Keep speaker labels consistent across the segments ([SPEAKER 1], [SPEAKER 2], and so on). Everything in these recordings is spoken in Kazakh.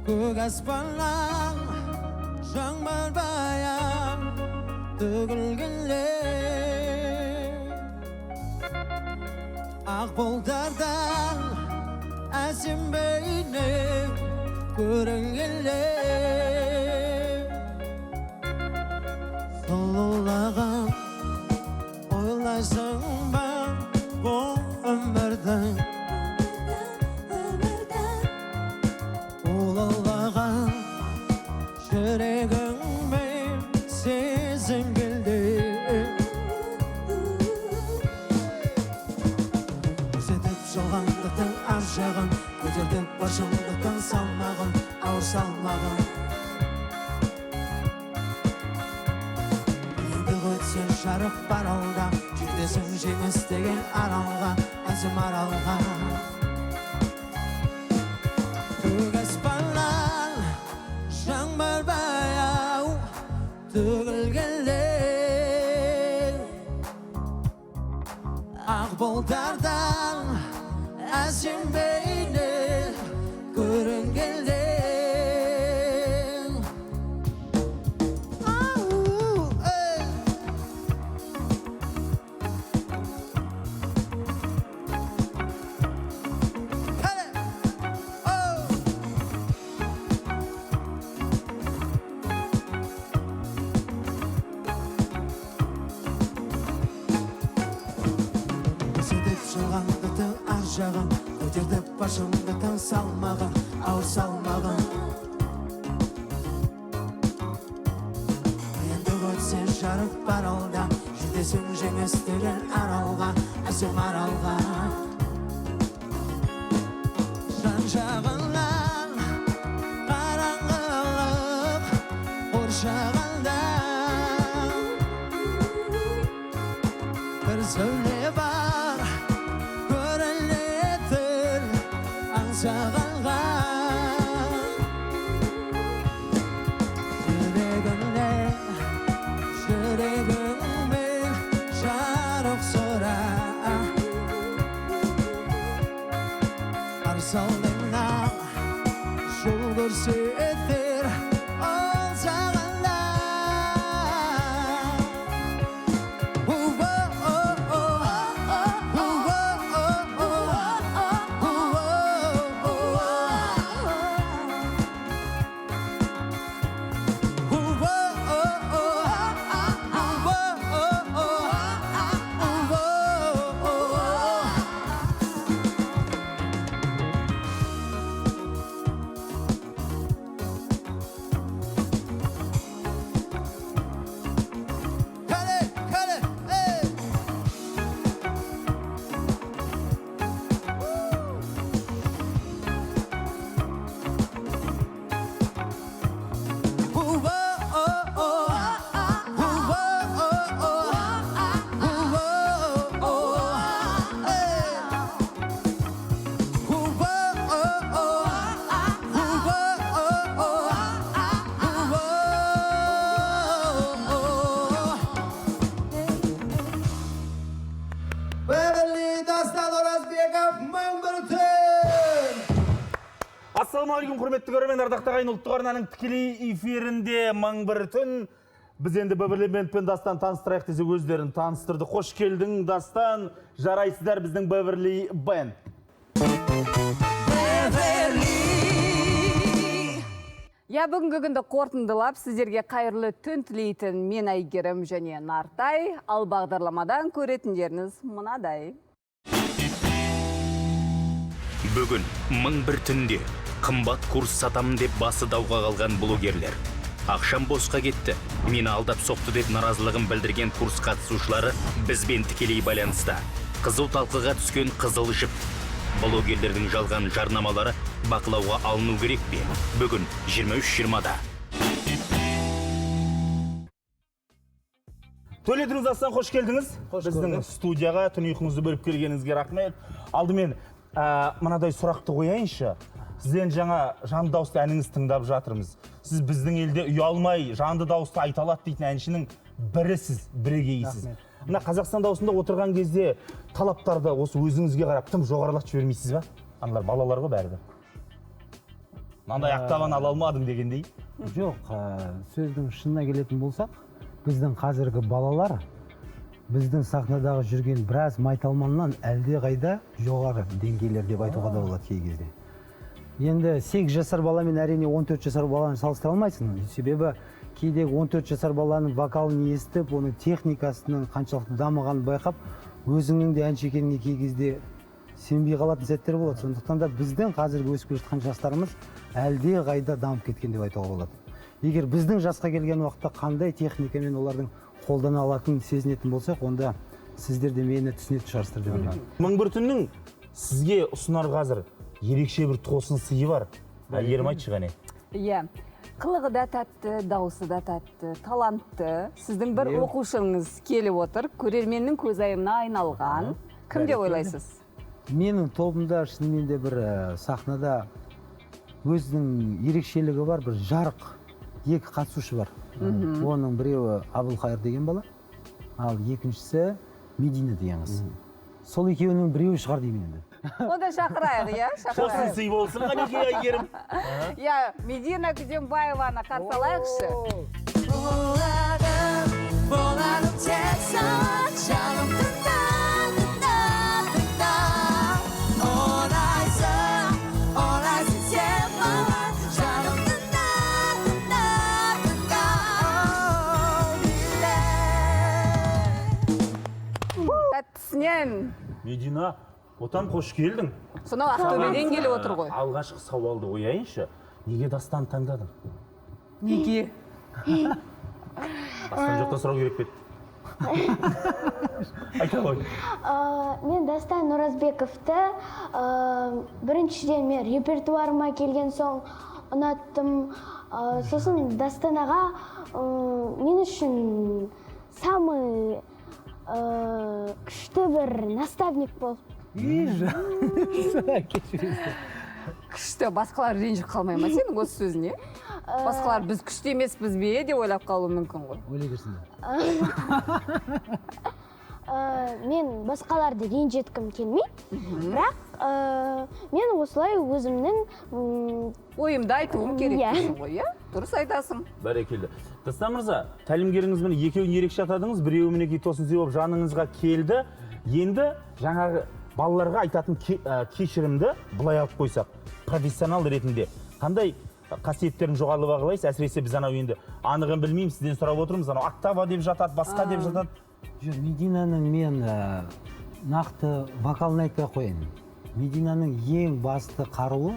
[SPEAKER 1] көк аспаннан жаңбыр баян төгілгенде ақ бұлттардан әсем бейне көрінгенде сұлулығын ойлайсың ба бұл өмірдің ұлылығын жүрегіңмен сезінгенде көрсетіп жалғандықтың ар жағын көтердік бар шындықтың салмағын ауыр салмағын сен жарық бар алда жетесің жеңіс деген аралға әзім аралға көк аспаннан жаңбыр баяу төгілгенде ақ бұлттардан әсем бейне көрінгенде жалғандықтың ар жағын көтердік бар шындықтың салмағын ауыр салмағын енді өтсе жарық бар алда жетесің жеңіс деген аралға әсем аралға жан жағынан қараңғылық қоршағанда бір сәуле бар аңсағанға жүрегіңмен жарық сұра қарсы алдыңнан жол көрсетер аңсағанда
[SPEAKER 2] Ассалаумағалейкум, құрметті көрермен, ардақты ағайын, ұлттық арнаның тікелей эфирінде мың бір түн. Біз енді Бэверли Бэндпен Дастан таныстырайық десе өздерін таныстырды. Қош келдің, Дастан. Жарайсыздар біздің Бэверли Бэнд.
[SPEAKER 3] Бүгінгі күнді қорытындылап, сіздерге қайырлы түн тілейтін мен Әйгерім және Нартай, ал бағдарламадан көретіндеріңіз мынадай.
[SPEAKER 4] Бүгін мың бір түнде қымбат курс сатамын деп басы дауға қалған блогерлер. Ақшам босқа кетті, мені алдап соқты деп наразылығын білдірген курс қатысушылары бізбен тікелей байланыста. Қызу талқыға түскен қызыл жіп. Блогерлердің жалған жарнамалары бақылауға алыну керек пе? Бүгін 23:20-да.
[SPEAKER 2] Төледіңіз, Асан, қош келдіңіз. Біздің студияға түн ұйқыңызды бөліп келгеніңізге рахмет. Алдымен мынадай сұрақты қояйыншы. Сізден жаңа жанды дауысты әніңіз тыңдап жатырмыз. Сіз біздің елде ұялмай жанды дауысты айта алады дейтін әншінің бірісіз, бірегейсіз. Мына Қазақстан дауысында отырған кезде талаптарды осы өзіңізге қарап тым жоғарылатып жібермейсіз ба? Аналар балалар ғой бәрібір. мынандай ақтабан ала алмадың дегендей.
[SPEAKER 5] Жоқ, сөздің шынына келетін болсақ, біздің қазіргі балалар біздің сахнадағы жүрген біраз майталманнан әлде қайда жоғары деңгейлер деп айтуға да болады кей кезде. Енді 8 жасар баламен әрине 14 жасар баланы салыстыра алмайсың. Себебі кейдегі 14 жасар баланың вокалын естіп, оның техникасының қаншалықты дамығанын байқап, өзіңнің де әнші екеніңе кей кезде сенбей қалатын сәттер болады. Сондықтан да біздің қазіргі өсіп келе жатқан жастарымыз әлде қайда дамып кеткен деп айтуға болады. Егер біздің жасқа келген уақытта қандай техникамен олардың қолдана алатынын сезінетін болсақ, онда сіздер де мені түсінетін шығарсыздар деп ойлаймын.
[SPEAKER 2] Мың бір түннің сізге ұсынар қазір ерекше бір тосын сыйы бар. Әйгерім айтшы ғане.
[SPEAKER 3] Иә, қылығы да тәтті, дауысы да тәтті, талантты. Сіздің бір оқушыңыз келіп отыр, көрерменнің көзайымына айналған. Кім деп ойлайсыз?
[SPEAKER 5] Менің тобымда шынымен де бір сахнада өзінің ерекшелігі бар, бір жарық екі қатысушы бар. Оның біреуі Абылқайыр деген бала, ал екіншісі Медина деген қыз. Сол екеуінің біреуі шығар деймін енді.
[SPEAKER 3] Онда шақырайық, иә?
[SPEAKER 2] Тосын сый болсын ғанеке Әйгерім.
[SPEAKER 3] Иә, Медина Күзембаеваны қарсы алайықшы.
[SPEAKER 1] Болады тек сан жаным тыңда, тыңда, тыңда. Орайсың сен маған, жаным тыңда, тыңда, тыңда.
[SPEAKER 3] Тәттісінен.
[SPEAKER 2] Медина, отан қош келдің.
[SPEAKER 3] Сонау Ақтөбеден келіп отыр ғой.
[SPEAKER 2] Алғашқы сауалды қояйыншы. Неге дастан таңдадың?
[SPEAKER 3] Неге?
[SPEAKER 2] Дастан жоқта сұрау керек пе? Айта ғой.
[SPEAKER 6] Мен Дастан Оразбековті біріншіден мен репертуарыма келген соң ұнаттым. Сосын Дастан аға мен үшін самый күшті бір наставник болып.
[SPEAKER 3] Күшті, басқалар ренжіп қалмай ма сенің осы сөзіне? Басқалар біз күшті емеспіз бе деп ойлап қалуы мүмкін ғой.
[SPEAKER 5] Ойлай берсін.
[SPEAKER 6] Мен басқаларды ренжіткім келмейді, бірақ мен осылай өзімнің
[SPEAKER 3] Ойымды айтуым керек дейсің ғой, иә? Дұрыс айтасың.
[SPEAKER 2] Бәрекелді. Дастан мырза, тәлімгеріңіз міне екеуін ерекше атадыңыз, біреуі мінекей тосын сый болып жаныңызға келді. Енді жаңағы балаларға айтатын кешірімді былай алып қойсақ, профессионал ретінде қандай қасиеттерін жоғары бағалайсыз? Әсіресе біз анау енді анығын білмеймін, сізден сұрап отырмыз, анау октава деп жатады, басқа деп жатады.
[SPEAKER 5] Жоқ, Мединаның мен нақты вокалын айтпай қояйын. Мединаның ең басты қаруы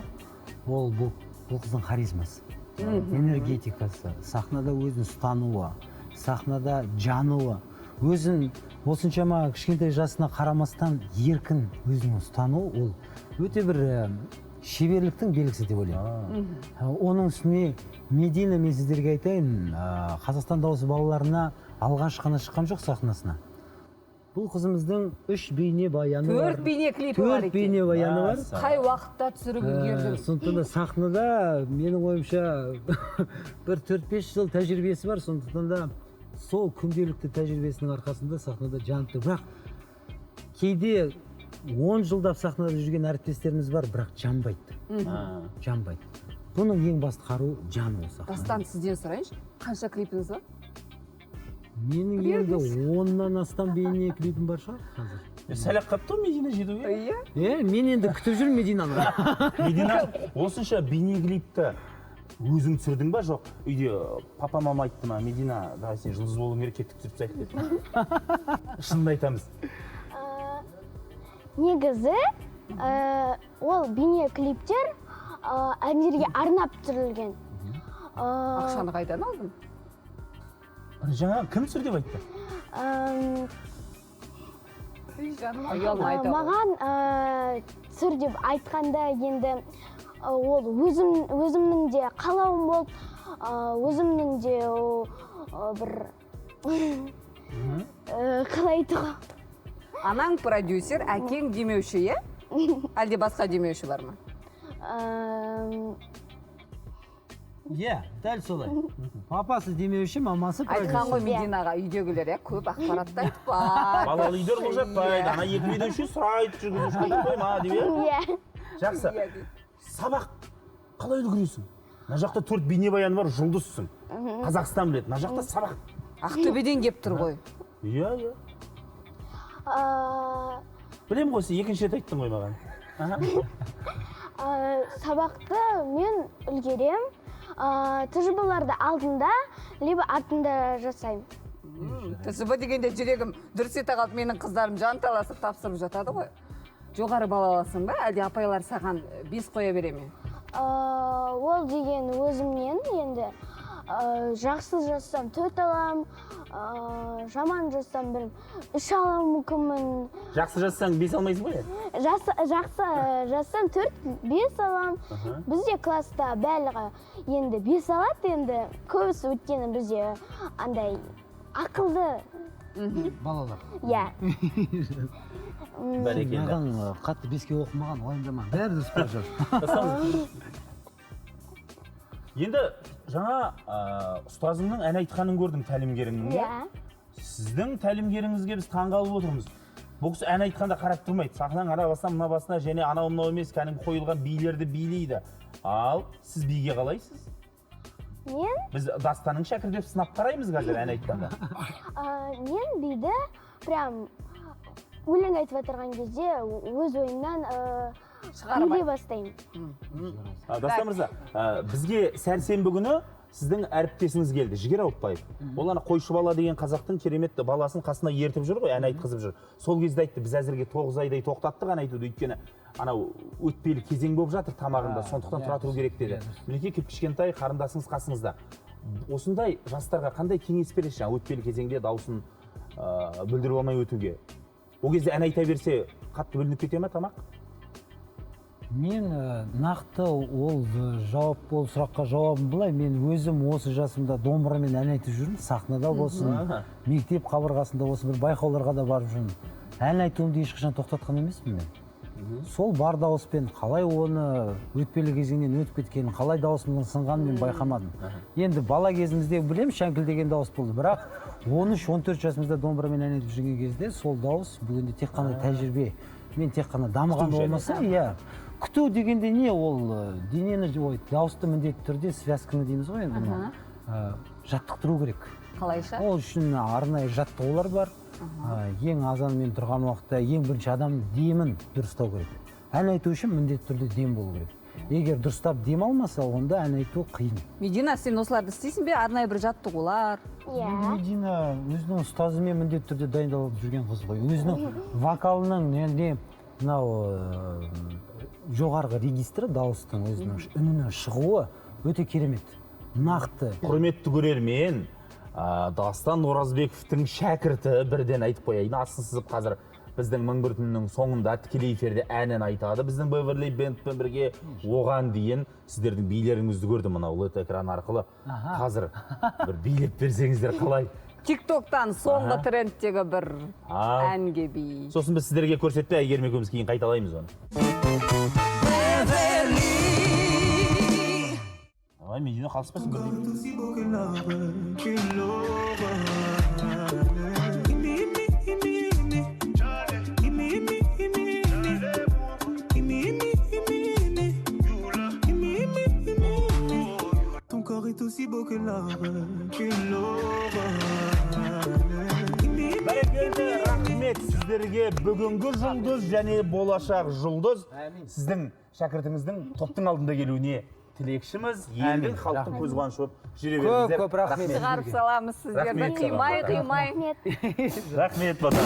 [SPEAKER 5] ол бұл қыздың харизмасы, энергетикасы, сахнада өзін ұстануы, сахнада жануы, өзін осыншама кішкентай жасына қарамастан еркін өзін ұстану, ол өте бір шеберліктің белгісі деп ойлаймын. Оның үстіне Медина, мен сіздерге айтайын, Қазақстан дауысы балаларына алғаш қана шыққан жоқ сахнасына. Бұл қызымыздың 3 бейне баяны бар.
[SPEAKER 3] 4 бейне клипі бар
[SPEAKER 5] 4 бейне баяны бар.
[SPEAKER 3] Қай уақытта түсіріп үлгердіңіз?
[SPEAKER 5] Сондықтан да сахнада менің ойымша бір 4-5 жыл тәжірибесі бар. Сондықтан да сол күнделікті тәжірибесінің арқасында сахнада жанып тұр. Бірақ кейде 10 жылдап сахнада жүрген әріптестеріміз бар, бірақ жанбайды. Жанбайды. Бұның ең басты қаруы жану сахнада.
[SPEAKER 3] Дастан, сізден сұрайыншы, қанша клипіңіз бар?
[SPEAKER 5] Менің енді 10-нан астам бейне клипім бар шығар қазір.
[SPEAKER 2] Сәлек қапты Медина жетуге?
[SPEAKER 3] Иә.
[SPEAKER 5] Мен енді күтіп жүрмін Мединаны.
[SPEAKER 2] Медина, осынша бейне клипті өзің түсірдің ба, жоқ? Үйде папа мама айтты ма, Медина, давай сен жұлдыз болуың керек, кеттік түсіріп тастайық деп. Шынымды айтамыз.
[SPEAKER 6] Негізі ол бейне клиптер әндерге арнап түсірілген.
[SPEAKER 3] Ақшаны қайдан алдың?
[SPEAKER 2] Жаңа кім түсір деп айтты?
[SPEAKER 6] Маған түсір деп айтқанда енді ол өзімнің де қалауым болып, өзімнің де бір қалай айтуға.
[SPEAKER 3] Анаң продюсер, әкең демеуші, е? Әлде басқа демеуші бар ма?
[SPEAKER 5] Иә, дәл солай. Папасы демеуші, мамасы продюсер.
[SPEAKER 3] Айтқан ғой Мединаға үйдегілер, көп ақпаратты айтпай.
[SPEAKER 2] Балалы үйдер бұл жатпайды, ана екі бидеуші сұрайды, жүргізуші қойма деп.
[SPEAKER 6] Иә.
[SPEAKER 2] Жақсы. Сабақ қалай үлгересің? Мына жақта 4 бейнебаяны бар, жұлдызсың. Қазақстан біледі. Мына жақта сабақ.
[SPEAKER 3] Ақтөбеден кеп тұр ғой.
[SPEAKER 2] Иә. Білем ғой, сен екінші рет айттың ғой маған.
[SPEAKER 6] Сабақты мен үлгерем. ТЖБ-ларды алдында, либо артында жасаймын.
[SPEAKER 3] ТЖБ дегенде жүрегім дүрс ете қалып, менің қыздарым жанталасып тапсырып жатады ғой. Жоғары балаласың ба, әлде апайлар саған 5 қоя бере ме?
[SPEAKER 6] Ол деген өзімнен енді жақсы жазсам 4 алам, жаман жазсам 3 алам мүмкінмін.
[SPEAKER 2] Жақсы жазсаң 5 алмайсың ғой?
[SPEAKER 6] Жақсы жазсам 4-5 алам. Бізде класста бәлігі енді 5 алады, енді көбісі өткені бізде андай ақылды
[SPEAKER 5] балалар.
[SPEAKER 6] Иә.
[SPEAKER 2] Бәрекелді.
[SPEAKER 5] Маған қатты 5-ке оқымаған, уайымдама. Бәрі дұрыс болып жатыр.
[SPEAKER 2] Енді жаңа ұстазыңның ән айтқанын көрдім, тәлімгеріңнің.
[SPEAKER 6] Иә.
[SPEAKER 2] Сіздің тәлімгеріңізге біз таңғалып отырмыз. Бұл кісі ән айтқанда қарап тұрмайды. Сахнаның ана басынан мына басына және анау емес, кәдімгі қойылған билерді билейді. Ал сіз биге қалайсыз?
[SPEAKER 6] Мен?
[SPEAKER 2] Біз Дастанның шәкірті деп сынап қараймыз қазір ән айтқанда.
[SPEAKER 6] Мен биді прям өлең айтып отырған кезде өз ойымнан билей бастаймын.
[SPEAKER 2] Дастан мырза, бізге сәрсенбі күні сіздің әріптесіңіз келді, Жігер Ауытбаев. Ол ана қойшы бала деген қазақтың керемет баласын қасына ертіп жүр ғой, ән айтқызып жүр. Сол кезде айтты, біз әзірге 9 айдай тоқтаттық ән айтуды, өйткені анау өтпелі кезең болып жатыр тамағында, сондықтан тұра тұру керек деді. Мінекей кішкентай қарындасыңыз қасыңызда. Осындай жастарға қандай кеңес бересіз, өтпелі кезеңде дауысын бүлдіріп алмай өтуге? Ол кезде ән айта берсе қатты бүлініп кете ме тамақ?
[SPEAKER 5] Мен нақты ол сұраққа жауабым былай, мен өзім осы жасымда домбырамен ән айтып жүрмін, сахнада болсын, мектеп қабырғасында болсын, бір байқауларға да барып жүрмін. Ән айтуымды ешқашан тоқтатқан емеспін мен. Сол бар дауыспен қалай оны өтпелі кезеңнен өтіп кеткенін, қалай дауысымның сынғанын мен байқамадым. Енді бала кезімізде білем, шәңкілдеген дауыс болды, бірақ 13-14 жасымызда домбырамен ән айтып жүрген кезде сол дауыс бұл енді тек қана тәжірибе, мен тек қана дамыған болмаса, иә. Күту дегенде не, ол денені, дауысты міндетті түрде связканы дейміз ғой енді, жаттықтыру керек.
[SPEAKER 3] Қалайша?
[SPEAKER 5] Ол үшін арнайы жаттығулар бар. Ең азанымен тұрған уақытта ең бірінші адам демін дұрыстау керек. Ән айту үшін міндетті түрде дем болу керек. Егер дұрыстап дем алмаса, онда ән айту қиын.
[SPEAKER 3] Медина, сен осыларды істейсің бе? Арнайы бір жаттығулар?
[SPEAKER 6] Иә.
[SPEAKER 5] Медина өзінің ұстазымен міндетті түрде дайындалып жүрген қыз ғой. Өзінің вокалының мынау жоғарғы регистрі, дауыстың өзінің үнінің шығуы өте керемет. Нақты.
[SPEAKER 2] Құрметті көрермен, Дастан Оразбековтің шәкірті, бірден айтып қояйын, асын сызып қазір біздің мың бір түннің соңында тікелей эфирде әнін айтады. Біздің Беверли Бендпен бірге оған дейін сіздердің билеріңізді көрдім мына LED экран арқылы. Қазір бір билеп берсеңіздер қалай?
[SPEAKER 3] Тиктоктан соңғы трендтегі бір әнге би.
[SPEAKER 2] Сосын біз сіздерге көрсетпей, Әйгерім екеуміз кейін қайталаймыз оны. Ай, Медина қалыспасын
[SPEAKER 1] Ton corps est aussi beau que l'or, qu'une aurore.
[SPEAKER 2] Бәрекелді, рахмет сіздерге бүгінгі жұлдыз және болашақ жұлдыз сіздің шәкіртіңіздің топтың алдында келуіне тілекшіміз, елдің халықтың көзқуанышы болып жүре беріңіздер.
[SPEAKER 5] Көп рахмет.
[SPEAKER 3] Шығарып саламыз сіздерді, қимай.
[SPEAKER 2] Рахмет, бата.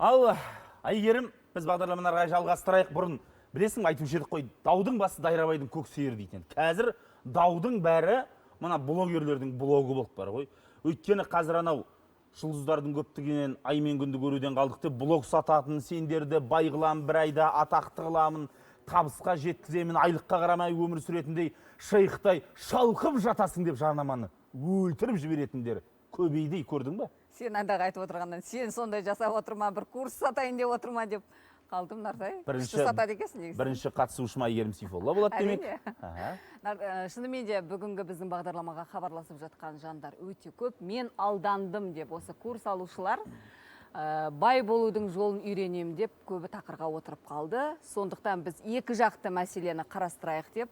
[SPEAKER 2] Ал, Әйгерім, біз бағдарламаларға жалғастырайық. Бұрын білесің, айтушы едік қой, даудың басы Дайрабайдың көк сиыры дейтін. Қазір даудың бәрі мына блогерлердің блогы болып бар ғой. Өйткені қазір анау жұлдыздардың көптігінен аймен күнді көруден қалдық деп блог сататын, сендерді бай қыламын, бір айда атақты қыламын, табысқа жеткіземін, айлыққа қарамай өмір сүретіндей шайықтай шалқып жатасың деп жарнаманы өлтіріп жіберетіндер көбейді, көрдің ба?
[SPEAKER 3] Сен анда айтып отырғандан, сен сондай жасап отырма, бір курс сатайын деп отырма деп қалдым, Нартай. Күшті сатады екенсің негізі.
[SPEAKER 2] Бірінші қатысушыма Әйгерім Сейфолла болады демек.
[SPEAKER 3] Шынымен де бүгінгі біздің бағдарламаға хабарласып жатқан жандар өте көп. Мен алдандым деп осы курс алушылар бай болудың жолын үйренем деп көбі тақырға отырып қалды. Сондықтан біз екі жақты мәселені қарастырайық деп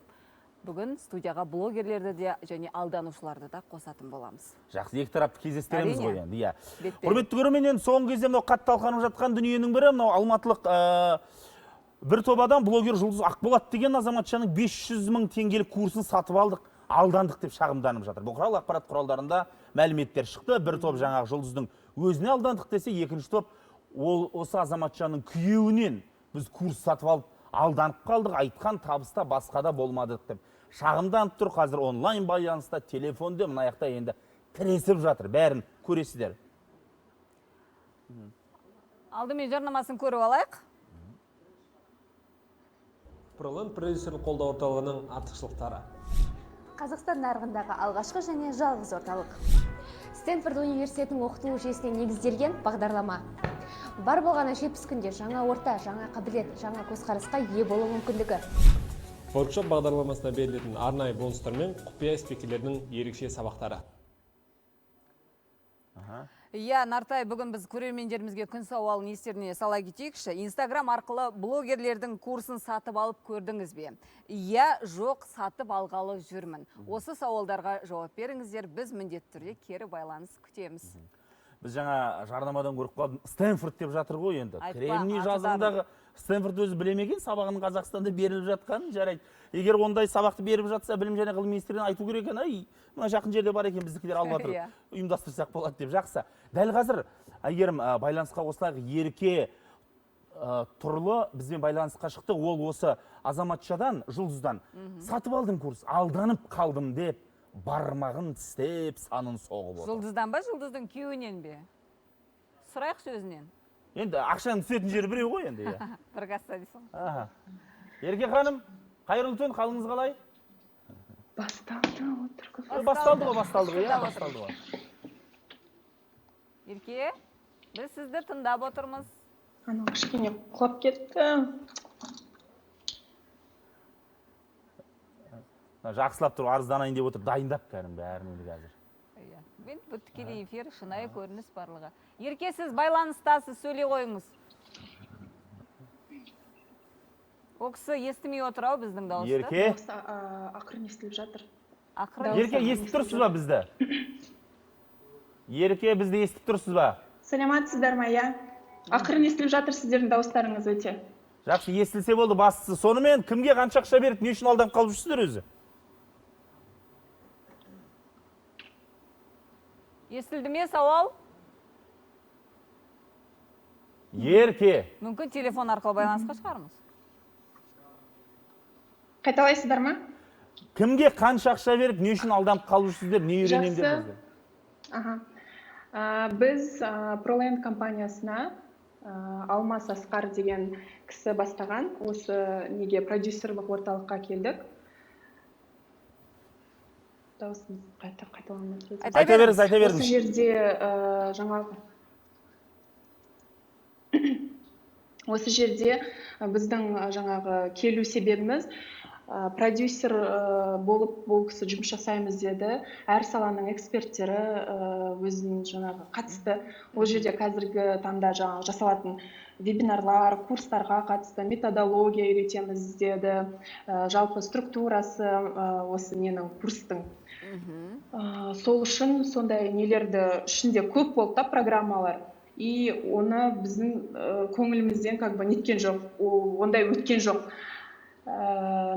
[SPEAKER 3] бүгін студияға блогерлерді де және алданушыларды да қосатын боламыз.
[SPEAKER 2] Жақсы, екі тарапты кездестіреміз ғой енді. Иә.
[SPEAKER 3] Бетпе.
[SPEAKER 2] Құрметті көрермен, соңғы кезде мынау қатты талқыланып жатқан дүниенің бірі, мынау алматылық бір топ адам блогер Жұлдыз Ақболат деген азаматшаның 500 мың теңгелік курсын сатып алдық, алдандық деп шағымданып жатыр. Бұқаралық ақпарат құралдарында мәліметтер шықты. Бір топ жаңағы Жұлдыздың өзіне алдандық десе, екінші топ ол осы азаматшаның күйеуінен біз курс сатып алып алданып қалдық, айтқан табыста басқада болмадық деп шағымданып тұр. Қазір онлайн байланыста, телефонда, мына аяқта енді тіресіп жатыр. Бәрін көресіздер.
[SPEAKER 3] Алдымен жарнамасын көріп алайық.
[SPEAKER 7] Пролон продюсерлік қолдау орталығының артықшылықтары.
[SPEAKER 8] Қазақстан нарығындағы алғашқы және жалғыз орталық. Стэнфорд университетінің оқыту жүйесіне негізделген бағдарлама. Бар болғаны 70 күнде жаңа орта, жаңа қабілет, жаңа көзқарасқа ие болу мүмкіндігі.
[SPEAKER 7] Воркшоп бағдарламасына берілетін арнайы бонустар мен құпия спикерлердің ерекше сабақтары.
[SPEAKER 3] Иә, Нартай, бүгін біз көрермендерімізге күн сауалын естеріне сала кетейікші. Инстаграм арқылы блогерлердің курсын сатып алып көрдіңіз бе? Иә, жоқ, сатып алғалы жүрмін. Осы сауалдарға жауап беріңіздер, біз міндетті түрде кері байланыс күтеміз.
[SPEAKER 2] Біз жаңа жарнамадан көріп қалдым, Стэнфорд деп жатыр ғой енді.
[SPEAKER 3] Айтпа,
[SPEAKER 2] Кремний жазығындағы Стэнфорд өзі білемеген сабағының Қазақстанда беріліп жатқанын жарайды. Егер ондай сабақты беріп жатса, білім және ғылым министрлігінен айту керек екен, ай, мына жақын жерде бар екен, біздікілер алып жатыр, ұйымдастырсақ болады деп. Жақсы. Дәл қазір Әйгерім байланысқа қосылайық. Ерке Тұрлы бізбен байланысқа шықты. Ол осы азаматшадан, Жұлдыздан сатып алдым курс, алданып қалдым деп бармағын тістеп санын соғып отыр.
[SPEAKER 3] Жұлдыздан ба, Жұлдыздың күйеуінен бе? Сұрайық сөзінен.
[SPEAKER 2] Енді ақшаның түсетін жері біреу ғой енді.
[SPEAKER 3] Бір қасса дейсің.
[SPEAKER 2] Ерке ханым, қайырлы түн, қалыңыз қалай? Басталды ғой.
[SPEAKER 3] Ерке, біз сізді тыңдап отырмыз.
[SPEAKER 9] Ана кішкене құлап кетті.
[SPEAKER 2] Жақсылап тұр, арызданайын деп отыр, дайындап кәдімгі бәрін қазір.
[SPEAKER 3] Мен бұл тікелей эфир, шынайы көрініс барлығы. Ерке, сіз байланыстасыз, сөйлей қойыңыз. О кісі естімей отыр ау біздің дауысты.
[SPEAKER 2] Ерке?
[SPEAKER 9] Ақырын естіліп жатыр.
[SPEAKER 2] Ерке, естіп тұрсыз ба бізді? Ерке, бізді естіп тұрсыз ба?
[SPEAKER 9] Саламатсыздар ма, иә? Ақырын естіліп жатыр сіздердің дауыстарыңыз өте.
[SPEAKER 2] Жақсы, естілсе болды, бастысы. Сонымен кімге қанша ақша беріп, не үшін алданып қалып жүрсіздер өзі?
[SPEAKER 3] Естілді ме сауал?
[SPEAKER 2] Ерке.
[SPEAKER 3] Мүмкін телефон арқылы байланысқа шығармыз.
[SPEAKER 9] Қайталайсыздар ма?
[SPEAKER 2] Кімге қанша ақша беріп, не үшін алданып қалып жүрсіздер, не үйренем деп
[SPEAKER 9] Жақсы. Біз Proland компаниясына Алмас Асқар деген кісі бастаған. Осы неге продюсерлік орталыққа келдік. Дауысымыз қайталанып.
[SPEAKER 2] Айта беріңіз.
[SPEAKER 9] Осы жерде жаңағы осы жерде біздің жаңағы келу себебіміз продюсер болып бұл кісі жұмыс жасаймыз деді. Әр саланың эксперттері өзінің жаңағы қатысты. Ол жерде қазіргі таңда жаңағы жасалатын вебинарлар, курстарға қатысты методология үйретеміз деді. Жалпы структурасы осы ненің курстың. Сол үшін сондай нелерді ішінде көп болды да программалар. И оны біздің көңілімізден как бы неткен жоқ, ондай өткен жоқ.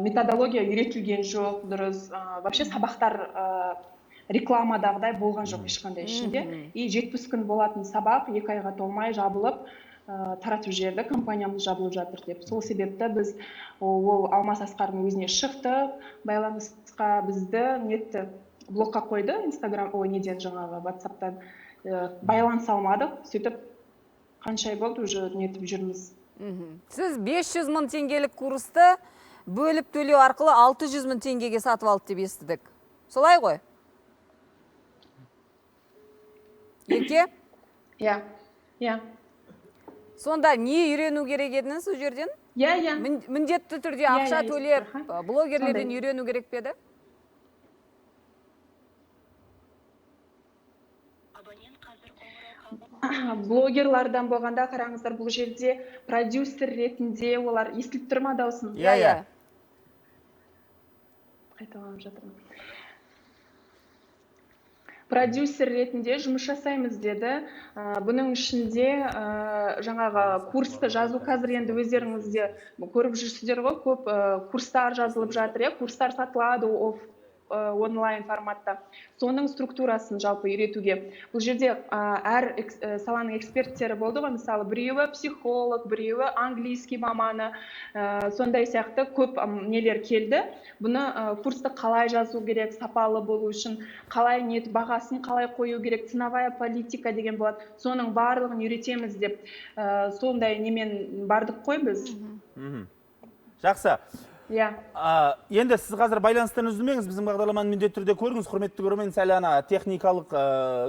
[SPEAKER 9] Методология үйретілген жоқ, дұрыс. Вообще сабақтар рекламадағыдай болған жоқ ешқандай ішінде. И 70 күн болатын сабақ 2 айға толмай жабылып, таратып жіберді, компаниямыз жабылып жатыр деп. Сол себепті біз ол Алмас Асқардың өзіне шықты, байланысқа бізді нетті, блокқа қойды, Инстаграм, неден жаңағы WhatsApp-тан байланыса алмадық. Сөйтіп қанша ай болды уже нетіп жүрміз.
[SPEAKER 3] Сіз 500 мың теңгелік курсты бөліп төлеу арқылы 600 мың теңгеге сатып алды деп естідік. Солай ғой? Ерке?
[SPEAKER 9] Иә, иә.
[SPEAKER 3] Сонда не үйрену керек едіңіз сол жерден?
[SPEAKER 9] Иә.
[SPEAKER 3] Міндетті түрде ақша төлеп, блогерлерден
[SPEAKER 9] Сондай.
[SPEAKER 3] үйрену керек пе еді?
[SPEAKER 9] Блогерлардан болғанда қараңыздар, бұл жерде продюсер ретінде олар естіліп тұр ма даусым?
[SPEAKER 2] Иә.
[SPEAKER 9] Қайталанып жатырмын. Продюсер ретінде жұмыс жасаймыз деді. Бұның ішінде жаңағы курсты жазу, қазір енді өздеріңіз де көріп жүрсіздер ғой, көп курстар жазылып жатыр, курстар сатылады онлайн форматта. Соның структурасын жалпы үйретуге. Бұл жерде әр саланың эксперттері болды ғой, мысалы біреуі психолог, біреуі английский маманы, сондай сияқты көп нелер келді. Бұны курсты қалай жазу керек, сапалы болу үшін, қалай бағасын қалай қою керек, ценовая политика деген болады. Соның барлығын үйретеміз деп, сондай немен бардық қой біз.
[SPEAKER 2] Жақсы.
[SPEAKER 9] Иә.
[SPEAKER 2] Енді сіз қазір байланыстан үзілмеңіз, біздің бағдарламаны міндетті түрде көріңіз. Құрметті көрермен, сәл ана техникалық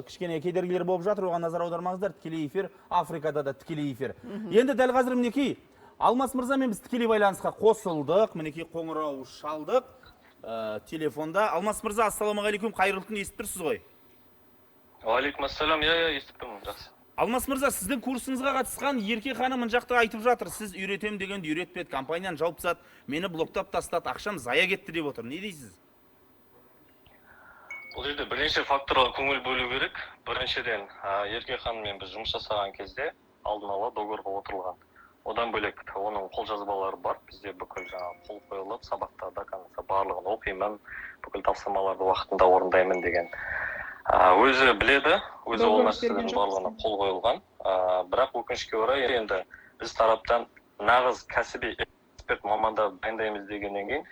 [SPEAKER 2] кішкене кедергілер болып жатыр, оған назар аудармаңыздар. Тікелей эфир, Африкада да тікелей эфир. Енді дәл қазір мінекей Алмас мырзамен біз тікелей байланысқа қосылдық. Мінекей қоңырау шалдық телефонда. Алмас мырза, ассалаумағалейкум, қайырлы күн, естіп тұрсыз ғой?
[SPEAKER 10] Уалейкум ассалам, естіп тұрмын, жақсы.
[SPEAKER 2] Алмас мырза, сіздің курсыңызға қатысқан Ерке ханым мына жақта айтып жатыр. Сіз үйретем дегенді үйретпеді, компанияны жауып тастады, мені блоктап тастады, ақшам зая кетті деп отыр. Не дейсіз?
[SPEAKER 10] Бұл жерде бірнеше факторға көңіл бөлу керек. Біріншіден, Ерке ханыммен біз жұмыс жасаған кезде алдын ала договорға отырылған. Одан бөлек оның қолжазбалары бар. Бізде бүкіл қол қойылып, сабақтарда барлығын оқимын, бүкіл тапсырмаларды уақытында орындаймын деген. Өзі біледі, өзі ол нәрселердің барлығына қол қойылған. Бірақ өкінішке орай енді біз тараптан нағыз кәсіби эксперт мамандар дайындаймыз дегеннен кейін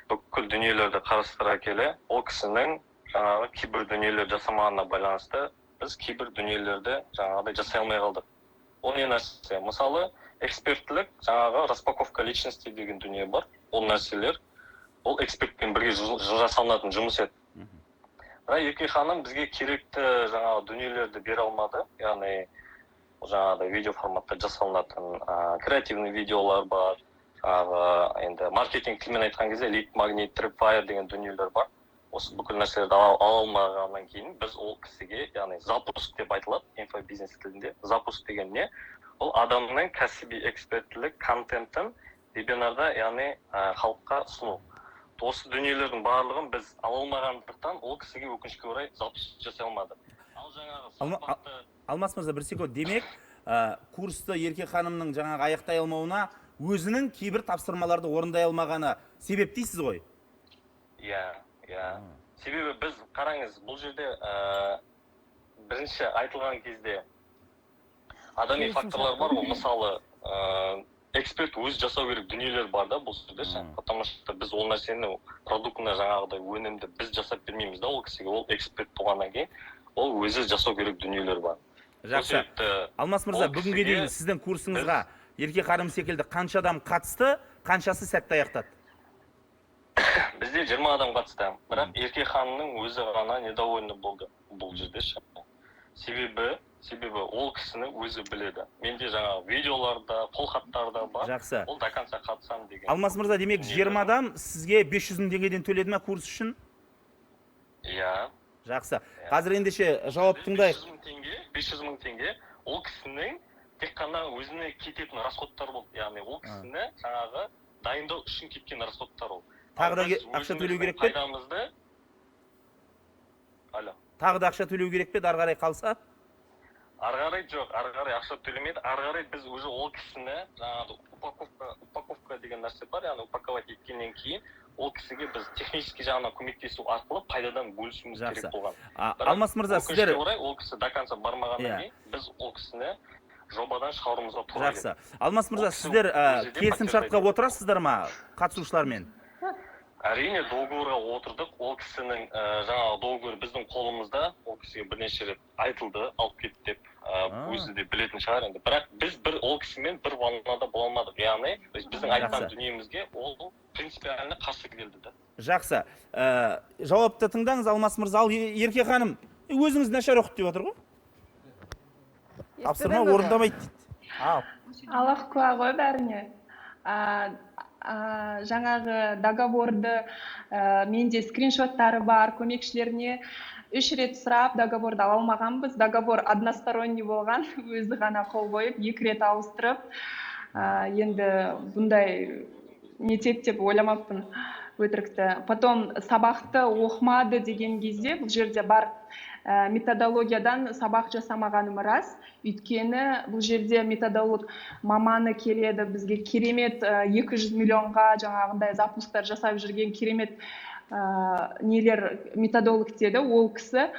[SPEAKER 10] бүкіл дүниелерді қарастыра келе, ол кісінің жаңағы кейбір дүниелер жасамағанына байланысты біз кейбір дүниелерді жаңағыдай жасай алмай қалдық. Ол не нәрсе? Мысалы, эксперттілік, жаңағы распаковка личности деген дүние бар. Ол нәрселер, ол экспертпен бірге жасалынатын жұмыс еді. Бірақ Ерке ханым бізге керекті жаңағы дүниелерді бере алмады. Яғни жаңағыдай видео форматта жасалынатын креативный видеолар бар. Жаңағы енді маркетинг тілмен айтқан кезде lead magnet, tripwire деген дүниелер бар. Осы бүкіл нәрселерді ала алмағаннан кейін біз ол кісіге, яғни запуск деп айтылады инфобизнес тілінде. Запуск деген не? Ол адамның кәсіби эксперттілік контентін вебинарда, яғни халыққа ұсыну. Осы дүниелердің барлығын біз ала алмағандықтан ол кісіге өкінішке орай запуск жасай алмады.
[SPEAKER 2] Алмас мырза, бір секунд. Демек, курсты Ерке ханымның жаңағы аяқтай алмауына өзінің кейбір тапсырмаларды орындай алмағаны себеп дейсіз ғой?
[SPEAKER 10] Иә. Себебі біз, қараңыз, бұл жерде бірінші айтылған кезде адами факторлар бар, ол мысалы эксперт өз жасау керек дүниелер бар да бұл жерде, потому что біз ол нәрсені продуктына жаңағыдай өнімді біз жасап бермейміз да ол кісіге, ол эксперт болғаннан кейін ол өзі жасау керек дүниелер бар.
[SPEAKER 2] Жақсы. Алмас мырза, бүгінге дейін сіздің курсыңызға Ерке ханым секілді қанша адам қатысты, қаншасы сәтті аяқтады?
[SPEAKER 10] Бізде 20 адам қатысты, бірақ Ерке ханымның өзі ғана недовольны болды бұл жерде. Себебі ол кісіні өзі біледі. Менде жаңағы видеоларда, қолхаттарда бар.
[SPEAKER 2] Жақсы.
[SPEAKER 10] Ол до конца қатысам деген.
[SPEAKER 2] Алмас мырза, демек 20 адам сізге 500 мың теңгеден төледі ме курс үшін?
[SPEAKER 10] Иә.
[SPEAKER 2] Жақсы. Қазір ендеше жауап тыңдайық.
[SPEAKER 10] 500 мың теңге ол кісінің тек қана өзіне кететін расходтар болды. Яғни ол кісіні жаңағы дайындау үшін кеткен расходтар ол.
[SPEAKER 2] Тағы да ақша төлеу керек пе? Тағы да ақша төлеу керек пе, ары қарай қалса?
[SPEAKER 10] Ары қарай жоқ, ары қарай ақша төлемейді. Ары қарай біз уже ол кісіні жаңағы упаковка деген нәрсе бар, яғни упаковать еткеннен кейін ол кісіге біз технически жағынан көмектесу арқылы пайдадан бөлісуіміз керек болған.
[SPEAKER 2] Алмас мырза, сіздер
[SPEAKER 10] ол кісі до конца бармағаннан кейін біз ол кісіні жобадан шығаруымызға тура келді.
[SPEAKER 2] Жақсы. Алмас мырза, сіздер келісімшартқа отырасыздар ма қатысушылармен?
[SPEAKER 10] Әрине договорға отырдық. Ол кісінің жаңағы договор біздің қолымызда, ол кісіге бірнеше рет айтылды, алып кетті деп, өзі де білетін шығар енді. Бірақ біз ол кісімен бір ваннада бола алмадық. Яғни біздің айтқан дүниемізге ол принципиально қарсы келді да.
[SPEAKER 2] Жақсы. Жауапты тыңдаңыз, Алмас мырза. Ал Ерке ханым, өзіңіз нашар оқыт деп отыр ғой? тапсырма орындамайды дейді. Ал.
[SPEAKER 9] Аллах куә ғой бәріне. Жаңағы договорды менде скриншоттары бар, көмекшілеріне 3 рет сұрап договорды ала алмағанбыз. Договор односторонний болған, өзі ғана қол қойып, 2 рет ауыстырып, енді бұндай не етеді деп ойламаппын өтірікті. Потом сабақты оқымады деген кезде бұл жерде бар методологиядан сабақ жасамағаным рас. Өйткені бұл жерде методолог маманы келеді, бізге керемет 200 миллионға жаңағындай запустар жасап жүрген керемет нелер методолог деді. Ол кісі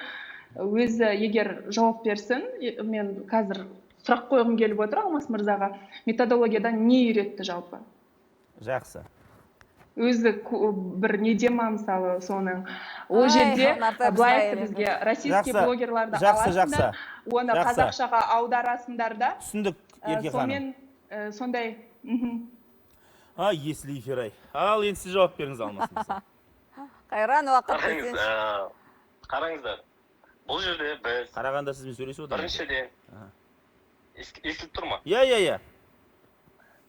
[SPEAKER 9] өзі егер жауап берсін, мен қазір сұрақ қойғым келіп отыр Алмас мырзаға, методологиядан не үйретті жалпы?
[SPEAKER 2] Жақсы.
[SPEAKER 9] Өзі бір неде ма мысалы соның. Ол жерде былай айтты бізге, российский блогерларды аласыңдар, оны қазақшаға аударасыңдар да.
[SPEAKER 2] Түсіндік, Ерке ханым.
[SPEAKER 9] Сондай.
[SPEAKER 2] Есіл эфир ай. Ал енді сіз жауап беріңіз Алмас мырза.
[SPEAKER 3] Қайран уақыт.
[SPEAKER 10] Қараңыздар, бұл жерде біз
[SPEAKER 2] қарағанда сізбен сөйлесіп отырмыз.
[SPEAKER 10] Біріншіден естіліп тұр ма?
[SPEAKER 2] Иә.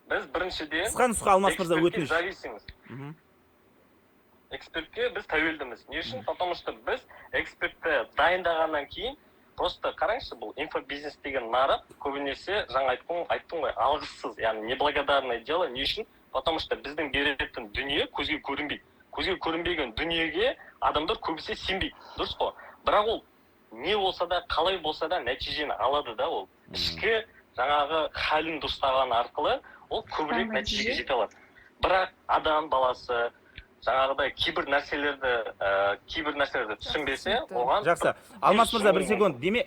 [SPEAKER 10] Біз біріншіден
[SPEAKER 2] Қысқа Алмас мырза өтініш.
[SPEAKER 10] Экспертке біз тәуелдіміз. Не үшін? Потому что біз экспертті дайындағаннан кейін просто қараңызшы, бұл инфобизнес деген нарық көбінесе жаңа айттым ғой, алғыссыз, яғни неблагодарное дело. Не үшін? Потому что біздің беретін дүние көзге көрінбейді. Көзге көрінбеген дүниеге адамдар көбісі сенбейді. Дұрыс қой? Бірақ ол не болса да, қалай болса да нәтижені алады да ол. Ішкі жаңағы халін дұрыстаған арқылы ол көбірек нәтижеге жете алады. Бірақ адам баласы жаңағыдай кейбір нәрселерді түсінбесе, оған...
[SPEAKER 2] Жақсы. Алмас мырза, бір секунд. Деме,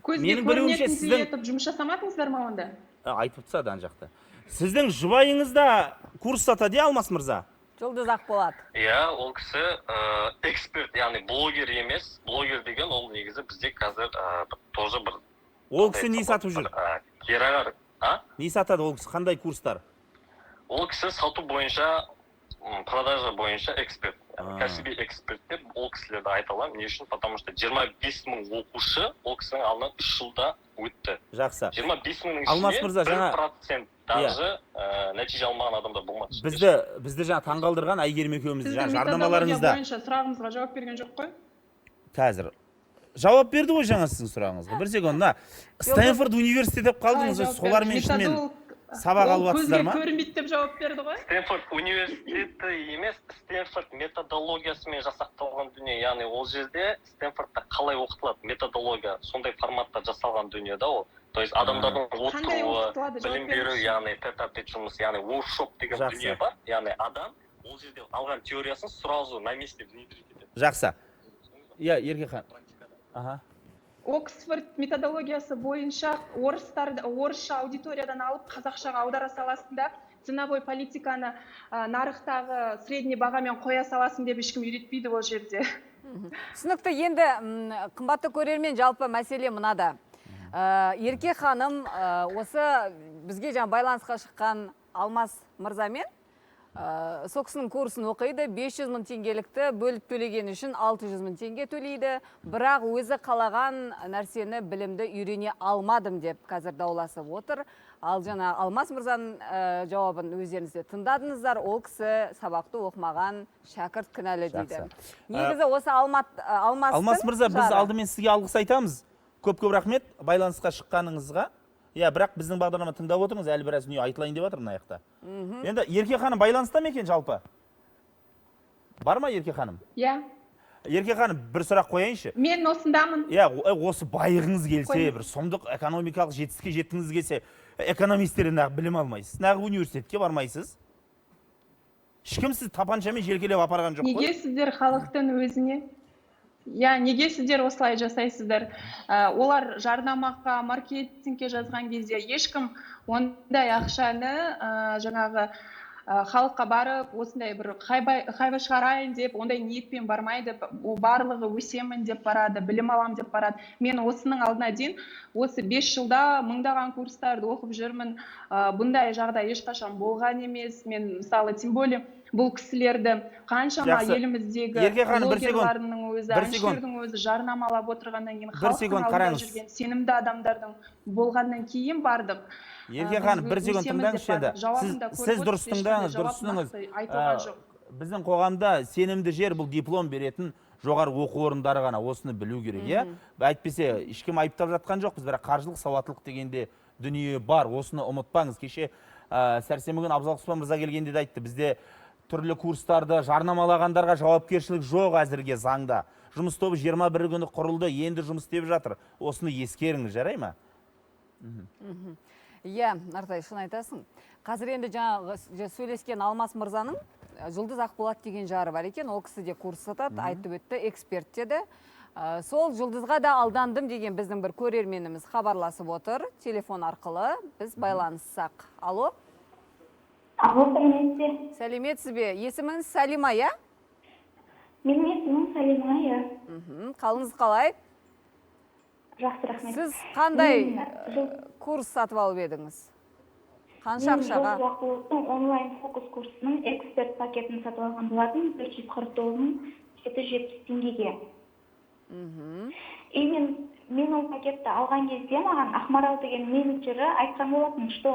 [SPEAKER 2] менің білуімше сіздің...
[SPEAKER 9] Жұмыс жасамадыңыздар ма онда?
[SPEAKER 2] Айтып тұрса дан жақты. Сіздің жұбайыңызда курс сатады, Алмас мырза?
[SPEAKER 3] Жұлдыз Ақболат.
[SPEAKER 10] Иә, ол кісі эксперт, яғни блогер емес. Блогер деген ол негізі бізде қазір тоже бір...
[SPEAKER 2] Ол кісі не сатып жүр?
[SPEAKER 10] Керағар.
[SPEAKER 2] Не сатады ол кісі? Қандай курстар?
[SPEAKER 10] Ол кісі сату бойынша, продажа бойынша эксперт. Кәсіби эксперт деп ол кісілерді айта аламын. Не үшін? Потому что 25 мың оқушы ол кісінің алдынан 3 жылда өтті.
[SPEAKER 2] Жақсы.
[SPEAKER 10] 25 мыңның ішінде 1% даже нәтиже алмаған адамдар болмады.
[SPEAKER 2] Бізді жаңа таңғалдырған Әйгерім екеумізді жарнамаларыңызда.
[SPEAKER 9] Бойынша сұрағымызға жауап берген жоқ қой?
[SPEAKER 2] Қазір. Жауап берді ғой жаңа сіздің сұрағыңызға. Бір секунд, Стэнфорд университеті деп қалдыңыз, солармен ішінен сабақ алып жатсыздар ма?
[SPEAKER 9] Көзге көрінбейді деп жауап берді ғой?
[SPEAKER 10] Стэнфорд университеті емес, Стэнфорд методологиясымен жасақталған дүние. Яғни ол жерде Стэнфордта қалай оқытылады методология, сондай форматта жасалған дүние да ол. То есть адамдардың отыруы, білім беру, яғни тет-а-тет жұмыс, яғни workshop деген дүние бар. Яғни адам ол жерде алған теориясын сразу на месте внедрить етеді.
[SPEAKER 2] Жақсы. Иә, Ерке ханым.
[SPEAKER 9] Оксфорд методологиясы бойынша орысша аудиториядан алып қазақшаға аудара саласында ценовой политиканы нарықтағы средний бағамен қоя саласын деп ешкім үйретпейді ол жерде.
[SPEAKER 3] Түсінікті. Енді қымбатты көрермен, жалпы мәселе мынада. Ерке ханым осы бізге жаңа байланысқа шыққан Алмас мырзамен сол кісінің курсын оқиды, 500 мың теңгелікті бөліп төлеген үшін 600 мың теңге төлейді, бірақ өзі қалаған нәрсені, білімді үйрене алмадым деп қазір дауласып отыр. Ал жаңа Алмас мырзаның жауабын өздеріңізде тыңдадыңыздар, ол кісі сабақты оқымаған шәкірт кінәлі дейді. Негізі осы
[SPEAKER 2] Алмас мырза, біз алдымен сізге алғыс айтамыз. Көп-көп рахмет байланысқа шыққаныңызға. Иә, бірақ біздің бағдарлама тыңдап отырыңыз, әлі біраз дүние айтылайын деп жатыр мына аяқта. Енді Ерке ханым байланыста ма екен жалпы? Бар ма Ерке ханым?
[SPEAKER 9] Иә.
[SPEAKER 2] Ерке ханым, бір сұрақ қояйыншы.
[SPEAKER 9] Мен осындамын.
[SPEAKER 2] Иә, осы байығыңыз келсе, бір сұмдық экономикалық жетістікке жеткіңіз келсе, экономистерден нағып білім алмайсыз. Нағып университетке бармайсыз. Ешкім сіз тапаншамен желкелеп апарған жоқ қой?
[SPEAKER 9] Неге сіздер халықтың өзіне? Я, неге сіздер осылай жасайсыздар? Олар жарнамаққа, маркетингке жазған кезде ешкім ондай ақшаны жаңағы халыққа барып, осындай бір хайба шығарайын деп, ондай ниетпен бармайды. Барлығы өсемін деп барады, білім алам деп барады. Мен осының алдына дейін, осы 5 жылда мыңдаған курстарды оқып жүрмін. Бұндай жағдай ешқашан болған емес. Мен мысалы, тем более бұл кісілерді қаншама
[SPEAKER 2] Жақсы.
[SPEAKER 9] еліміздегі
[SPEAKER 2] Ерке ханым, бір секунд.
[SPEAKER 9] блогерларының өзі,
[SPEAKER 2] Бір секунд.
[SPEAKER 9] әншілердің өзі жарнамалап отырғаннан кейін,
[SPEAKER 2] Бір
[SPEAKER 9] халықтың
[SPEAKER 2] секунд
[SPEAKER 9] алдында
[SPEAKER 2] қараңыз.
[SPEAKER 9] жүрген сенімді адамдардың болғаннан кейін бардық.
[SPEAKER 2] Ерке ханым, бір секунд тыңдаңызшы енді. Сіз дұрыс тыңдаңыз, дұрыс түсініңіз.
[SPEAKER 9] айтылған жоқ.
[SPEAKER 2] Біздің қоғамда сенімді жер бұл диплом беретін жоғарғы оқу орындары ғана, осыны білу керек, иә? Әйтпесе, ешкім айыптап жатқан жоқпыз, бірақ қаржылық сауаттылық дегенде дүние бар, осыны ұмытпаңыз. Кеше сәрсенбі күні Абзал Құспан мырза келгенде де айтты, бізде түрлі курстарды жарнамалағандарға жауапкершілік жоқ әзірге заңда. Жұмыс тобы 21 күні құрылды, енді жұмыс істеп жатыр. Осыны ескеріңіз, жарай ма?
[SPEAKER 3] Иә, Нартай, шын айтасың. Қазір енді жаңағы сөйлескен Алмас мырзаның Жұлдыз Ақболат деген жары бар екен, ол кісі де курс сатады, айтып өтті, эксперт деді. Сол Жұлдызға да алдандым деген біздің бір көрерменіміз хабарласып отыр, телефон арқылы, біз байланыссақ. Алло?
[SPEAKER 11] Алло, сәлеметсіз.
[SPEAKER 3] Сәлеметсіз бе? Есіміңіз Салима, иә?
[SPEAKER 11] Менің есімім Салима, иә.
[SPEAKER 3] Қалыңыз қалай?
[SPEAKER 11] Жақсы, рахмет.
[SPEAKER 3] Сіз қандай курс сатып алып едіңіз? Қанша ақшаға?
[SPEAKER 11] Мен Жұлдыз онлайн фокус курсының эксперт пакетін сатып алған болатын 449.770 теңгеге. И мен ол пакетті алған кезде маған Ақмарал деген менеджері айтқан болатын, что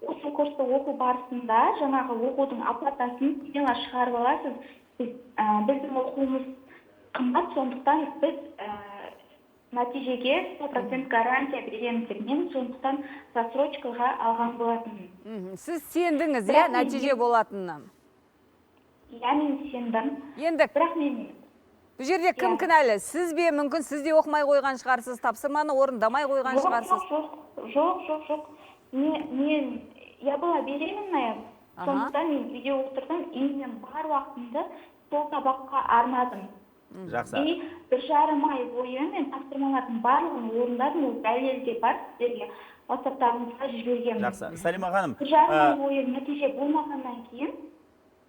[SPEAKER 11] осы курсты оқу барысында жаңағы оқудың оплатасын сізден шығарып аласыз. Біздің оқуымыз қымбат, сондықтан біз нәтижеге 100% гарантия береміз деп мен сондықтан рассрочкаға алған болатынмын.
[SPEAKER 3] Сіз сендіңіз, иә, нәтиже болатынына?
[SPEAKER 11] Иә, мен сендім.
[SPEAKER 3] Енді,
[SPEAKER 11] бірақ мен...
[SPEAKER 3] Бұл жерде кім кінәлі? Сіз бе, мүмкін сіз де оқымай қойған шығарсыз, тапсырманы орындамай қойған шығарсыз?
[SPEAKER 11] Жоқ. Мен, я была беременная, сондықтан мен үйде отырдым, и мен бар уақытымды сол сабаққа арнадым.
[SPEAKER 2] Жақсы.
[SPEAKER 11] И 1,5 ай бойы мен тапсырмалардың барлығын орындадым, ол дәлелде бар, сіздерге WhatsApp-тарыңызға жібергенмін.
[SPEAKER 2] Жақсы. Салима ханым.
[SPEAKER 11] 1,5 ай бойы нәтиже болмағаннан кейін...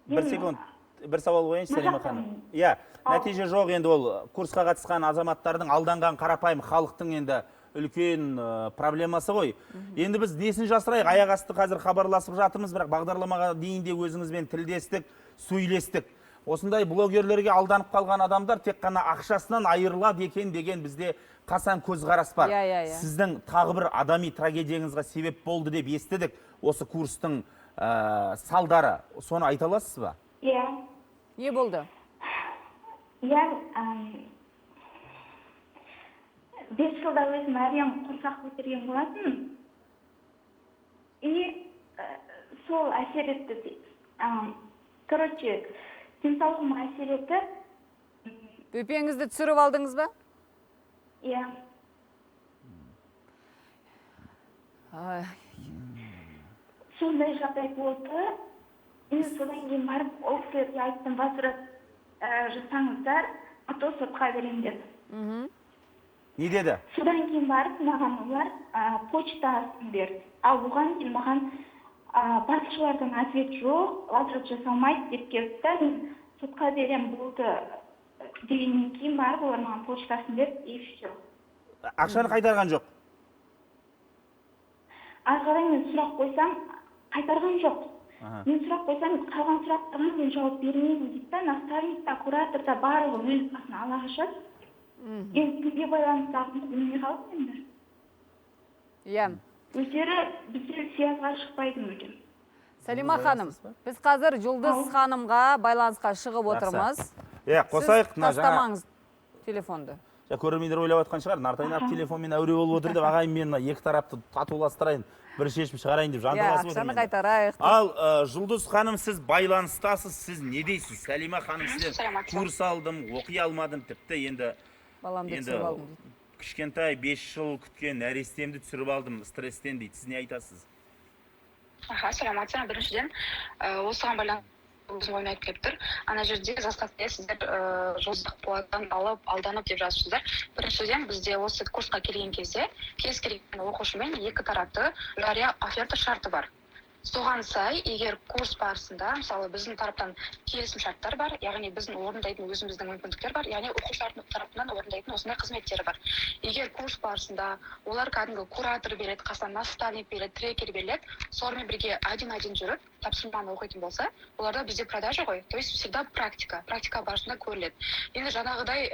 [SPEAKER 2] Бір секунд, бір сауал қойыңызшы, Салима ханым. Иә, нәтиже жоқ, енді ол курсқа қатысқан азаматтардың алданған қарапайым халықтың енді үлкен проблемасы ғой. Енді біз несін жасырайық, аяқ асты қазір хабарласып жатырмыз, бірақ бағдарламаға дейін де өзіңізбен тілдестік, сөйлестік. Осындай блогерлерге алданып қалған адамдар тек қана ақшасынан айырылады екен деген бізде қасан көзқарас бар. Сіздің тағы бір адами трагедияңызға себеп болды деп естідік. Осы курстың салдары, соны айта аласыз ба?
[SPEAKER 11] Иә.
[SPEAKER 3] Не болды?
[SPEAKER 11] Иә, 5 жылда өзім әрең құрсақ көтерген болатын. И сол әсер етті. Короче, денсаулығыма әсер етті.
[SPEAKER 3] Бөпеңізді түсіріп алдыңыз ба?
[SPEAKER 11] Иә. Сондай жағдай болды. Мен содан кейін барып, ол кісілерге айттым, возврат жасаңыздар, а то сотқа беремін деді.
[SPEAKER 2] Не деді?
[SPEAKER 11] Содан кейін барып, маған олар почтасын берді. Ал оған дейін маған басшылардан ответ жоқ, возврат жасалмайды деп келді. Мен сотқа берем болды дегеннен кейін барып, олар маған почтасын берді, и все.
[SPEAKER 2] Ақшаны қайтарған жоқ?
[SPEAKER 11] Ары мен сұрақ қойсам, қайтарған жоқ. Мен сұрақ қойсам, қалған сұрақтарға мен жауап бермеймін дейді. Наставник, куратор да барлығы өз басына ала қашады. Енді кімге байланысты ағымды білмей қалып енді.
[SPEAKER 3] Иә.
[SPEAKER 11] Өздері біздер сиязға шықпайды мүлдем.
[SPEAKER 3] Салима ханым, біз қазір Жұлдыз ханымға байланысқа шығып отырмыз.
[SPEAKER 2] Қосайық.
[SPEAKER 3] Сіз тастамаңыз телефонды.
[SPEAKER 2] Көрермендер ойлап отқан шығар, Нартайын ап телефонмен әуре болып отыр деп, ағайын мен екі тарапты татуластырайын, бір шешім шығарайын деп жанталасып
[SPEAKER 3] отырмын. Ақшаны қайтарайық.
[SPEAKER 2] Ал Жұлдыз ханым, сіз байланыстасыз, сіз не дейсіз? Салима ханым, сізден курс алдым, оқи алмадым, тіпті енді кішкентай 5 жыл күткен нәрестемді түсіріп алдым стресстен дейді. Сіз не айтасыз?
[SPEAKER 12] Саламатсыздар. Біріншіден, осыған байланысты өзім ойым айтып келіп тұр. Ана жерде заставкаға сіздер Жұлдыз Ақболаттан алып, алданып деп жазыпсыздар. Біріншіден, бізде осы курсқа келген кезде кез келген оқушымен екі тарапты жария оферта шарты бар. соған сай, егер курс барысында, мысалы біздің тараптан келісім шарттар бар, яғни біздің орындайтын өзіміздің мүмкіндіктер бар, яғни оқушылардың тарапынан орындайтын осындай қызметтер бар. Егер курс барысында олар кәдімгі куратор береді, қасынан наставник береді, трекер береді, солармен бірге один-один жүріп, тапсырманы оқитын болса, оларда бізде продажа ғой, то есть всегда практика барысында көріледі. Енді жаңағыдай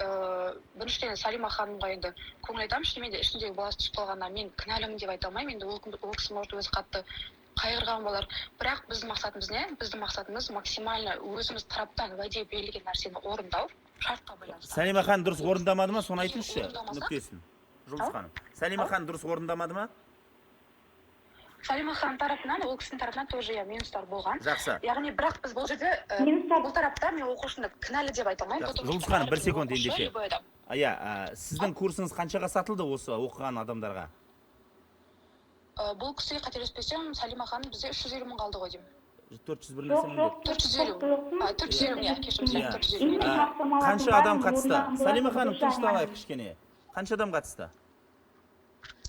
[SPEAKER 12] біріншіден Салима ханымға енді көңіл айтамын, шынымен де ішіндегі баласы түсіп қалғанына мен кінәлімін деп айта алмаймын, енді ол кісі может өзі қатты қайғырған болар. Бірақ біздің мақсатымыз не? Біздің мақсатымыз максимально өзіміз тараптан уәде берілген нәрсені орындау, шартқа байланысты.
[SPEAKER 2] Салима ханым дұрыс орындамады ма? Соны айтыңызшы, нүктесін. Жұлдыз ханым. Салима ханым дұрыс орындамады ма?
[SPEAKER 12] Салима ханым тарапынан, ол кісінің тарапынан тоже минустар болған.
[SPEAKER 2] Жақсы.
[SPEAKER 12] Яғни бірақ біз бұл жерде бұл тарапта мен оқушыны кінәлі деп айта алмаймын.
[SPEAKER 2] Жұлдыз ханым, бір секунд ендеше. Сіздің курсыңыз қаншаға сатылды осы оқыған адамдарға?
[SPEAKER 12] Бұл кісіге қателеспесем, Салима ханым бізде 350 мың қалды ғой деймін.
[SPEAKER 2] 400 бірлесем
[SPEAKER 12] 450 иә, кешіріңіз, 450.
[SPEAKER 2] Қанша адам қатысты? Салима ханым, тынышталайық кішкене. Қанша адам қатысты?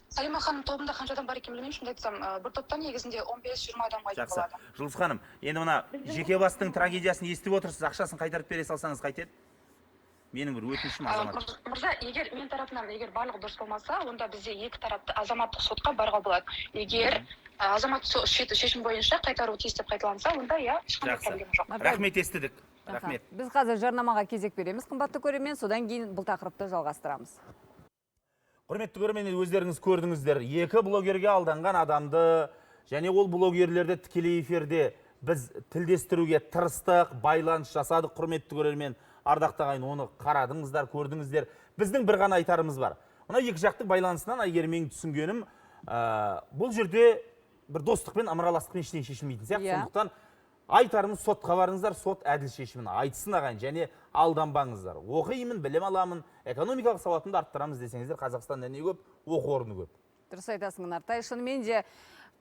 [SPEAKER 12] Салима ханым тобында қанша адам бар екенін білмеймін, шынымды айтсам, бір топтан негізінде 15-20 адамға дейін болады.
[SPEAKER 2] Жұлдыз ханым, енді мына жеке бастың трагедиясын естіп отырсыз, ақшасын қайтарып бере салсаңыз қайтеді? Менің бір өтінішім азамат.
[SPEAKER 12] Мырза, егер мен тарапынан барлығы дұрыс болмаса, онда бізде екі тарапты азаматтық сотқа баруға болады. Егер азаматтық шешім бойынша қайтару тиіс деп қайталанса, онда ешқандай проблема жоқ.
[SPEAKER 2] Рахмет, естідік. Рахмет.
[SPEAKER 3] Біз қазір жарнамаға кезек береміз, қымбатты көрермен, содан кейін бұл тақырыпты жалғастырамыз.
[SPEAKER 2] Құрметті көрермен, өздеріңіз көрдіңіздер, екі блогерге алданған адамды және ол блогерлерді тікелей эфирде біз тілдестіруге тырыстық, байланыс жасадық. Құрметті көрермен, ардақты ағайын, оны қарадыңыздар, көрдіңіздер. Біздің бір ғана айтарымыз бар. Мына екі жақтың байланысынан менің түсінгенім, бұл жерде бір достықпен, ымыраластықпен ештеңе шешілмейтін сияқты. Сондықтан айтарымыз, сотқа барыңыздар, сот әділ шешімін айтсын ағайын, және алданбаңыздар. Оқимын, білім аламын, экономикалық сауатымды арттырамыз десеңіздер, Қазақстанда не көп, оқу орны көп.
[SPEAKER 3] Дұрыс айтасың, Нартай. Шынымен де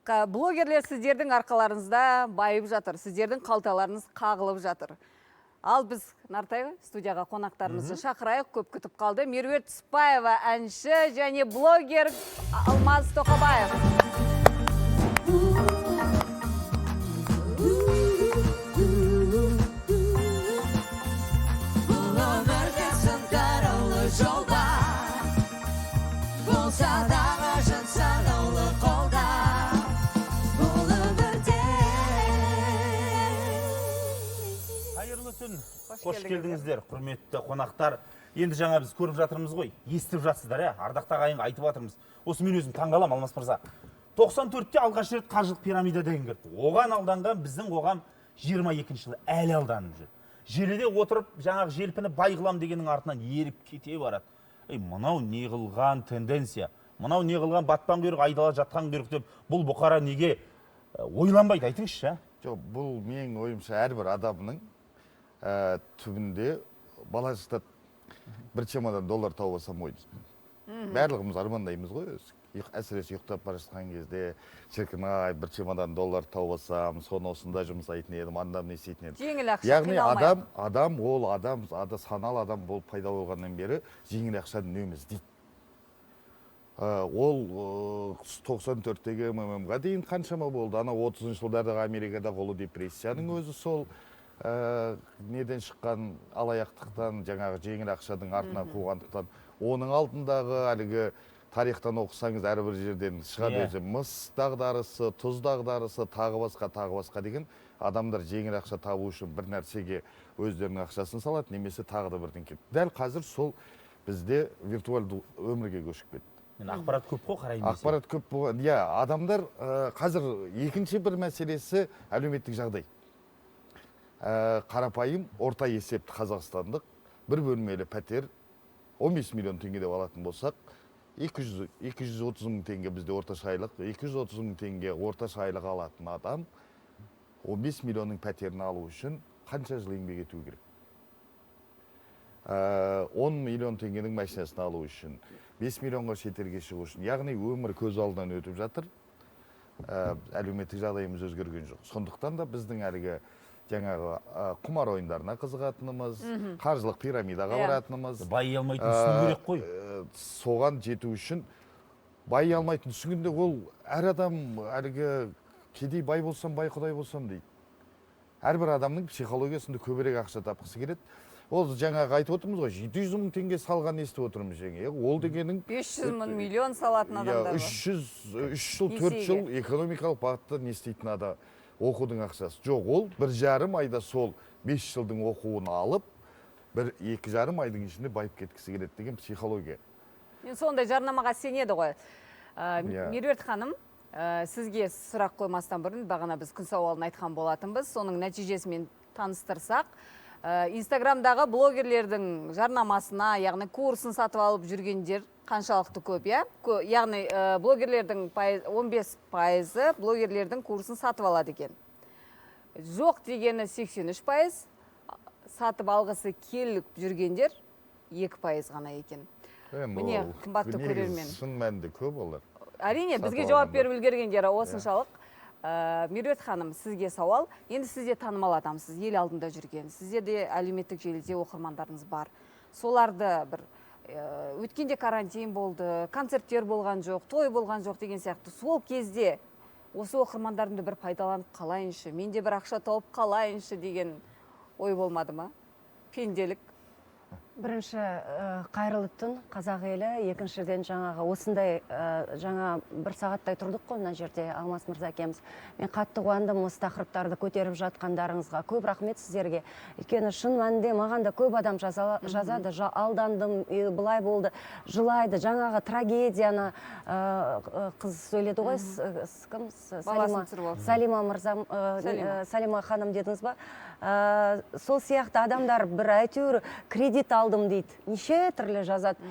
[SPEAKER 3] блогерлер сіздердің арқаларыңызда байып жатыр, сіздердің қалталарыңыз қағылып жатыр. Ал біз, Нартай, студияға қонақтарымызды шақырайық, көп күтіп қалды. Меруерт Түсіпбаева, әнші және блогер Алмаз Тоқабаев.
[SPEAKER 2] Қош келдіңіздер, құрметті қонақтар. Енді жаңа біз көріп жатырмыз ғой, естіп жатсыздар, ардақты ағайынға айтып жатырмыз. Осы мен өзім таңғаламын, Алмас мырза. 94-те алғаш рет қаржылық пирамида деген кірді. Оған алданған біздің қоғам 22 жылы әлі алданып жүр. Желіде отырып, жаңағы желпіні бай қылам дегеннің артынан еріп кете барады. Мынау не қылған тенденция, мынау не қылған батпан құйрық, айдала жатқан құйрық деп, бұл бұқара неге ойланбайды, айтыңызшы?
[SPEAKER 13] Жоқ, бұл менің ойымша әрбір адамның түбінде балашықта бір чемодан доллар тауып алсам ой деймін. Барлығымыз армандаймыз ғой, әсіресе ұйықтап бара жатқан кезде, шіркін ай, бір чемодан доллар тауып алсам, соны осында жұмсайтын едім, анда не істейтін едім.
[SPEAKER 3] Жеңіл ақша
[SPEAKER 13] Яғни
[SPEAKER 3] қиналмай.
[SPEAKER 13] адам саналы адам болып пайда болғаннан бері жеңіл ақшаны үнеміз дейді. Ол 94-тегі МММ-ға дейін қаншама болды. Ана 30-шы жылдардағы Америкадағы ұлы депрессияның өзі сол неден шыққан алаяқтықтан, жаңағы жеңіл ақшаның артынан қуғандықтан. Оның алдындағы әлгі тарихтан оқысаңыз әрбір жерден шығады өзі мыс дағдарысы, тұз дағдарысы, тағы басқа деген адамдар жеңіл ақша табу үшін бір нәрсеге өздерінің ақшасын салады, немесе тағы да бірден келді. Дәл қазір сол бізде виртуалды өмірге көшіп кетті.
[SPEAKER 2] Ақпарат көп қой, қараймын.
[SPEAKER 13] Ақпарат көп болған. Адамдар қазір екінші бір мәселесі әлеуметтік жағдай. Қарапайым орта есепті қазақстандық бір бөлмелі пәтер 15 миллион теңге деп алатын болсақ, 230 мың теңге бізде орташа айлық, 230 мың теңге орташа айлық алатын адам 15 миллионның пәтерін алу үшін қанша жыл еңбек ету керек? 10 миллион теңгенің машинасын алу үшін, 5 миллионға шетелге шығу үшін, яғни өмір көз алдынан өтіп жатыр. Әлеуметтік жағдайымыз өзгерген жоқ. Сондықтан да біздің әлгі жаңағы құмар ойындарына қызығатынымыз, қаржылық пирамидаға баратынымыз.
[SPEAKER 2] Байи алмайтын түсіну керек қой.
[SPEAKER 13] Соған жету үшін байи алмайтын түсінгенде ол әр адам әлгі кедей бай болсам, бай құдай болсам дейді. Әрбір адамның психологиясында көбірек ақша тапқысы келеді. Ол жаңағы айтып отырмыз ғой, 700 мың теңге салған естіп отырмыз жаңа. Ол дегенің
[SPEAKER 3] 500 мың миллион салатын адамдар бар.
[SPEAKER 13] 3 жыл, 4 жыл экономикалық бағытта не істейтін адам оқудың ақшасы. Жоқ, ол 1,5 айда сол 5 жылдың оқуын алып, 2,5 айдың ішінде байып кеткісі келеді деген психология.
[SPEAKER 3] Мен сондай жарнамаға сенеді ғой. Меруерт ханым, сізге сұрақ қоймастан бұрын бағана біз күн сауалын айтқан болатынбыз. Соның нәтижесімен таныстырсақ, Инстаграмдағы блогерлердің жарнамасына, яғни курсын сатып алып жүргендер қаншалықты көп, я? Яғни блогерлердің 15% блогерлердің курсын сатып алады екен. Жоқ дегені 83%, сатып алғысы келіп жүргендер 2% ғана екен. Міне, қымбатты көрермен.
[SPEAKER 13] Шын мәнінде көп олар.
[SPEAKER 3] Әрине, бізге жауап беріп үлгергендері осыншалық. Меруерт ханым, сізге сауал. Енді сіз де танымал адамсыз, ел алдында жүрген. Сізде де әлеуметтік желіде оқырмандарыңыз бар. Соларды бір өткенде карантин болды, концерттер болған жоқ, той болған жоқ деген сияқты. Сол кезде осы оқырмандарымды бір пайдаланып қалайыншы, менде бір ақша тауып қалайыншы деген ой болмады ма? Пенделік.
[SPEAKER 14] Бірінші қайырлы түн қазақ елі, екіншіден жаңағы осындай жаңа бір сағаттай тұрдық қой мына жерде Алмас мырза әкеміз. Мен қатты қуандым осы тақырыптарды көтеріп жатқандарыңызға. Көп рахмет сіздерге. Өйткені шын мәнінде маған да көп адам жазады, алдандым, былай болды, жылайды. Жаңағы трагедияны қыз сөйледі ғой, кім? Салима ханым дедіңіз ба? Сол сияқты адамдар бір әйтеуір кредит алдым дейді. Неше түрлі жазады.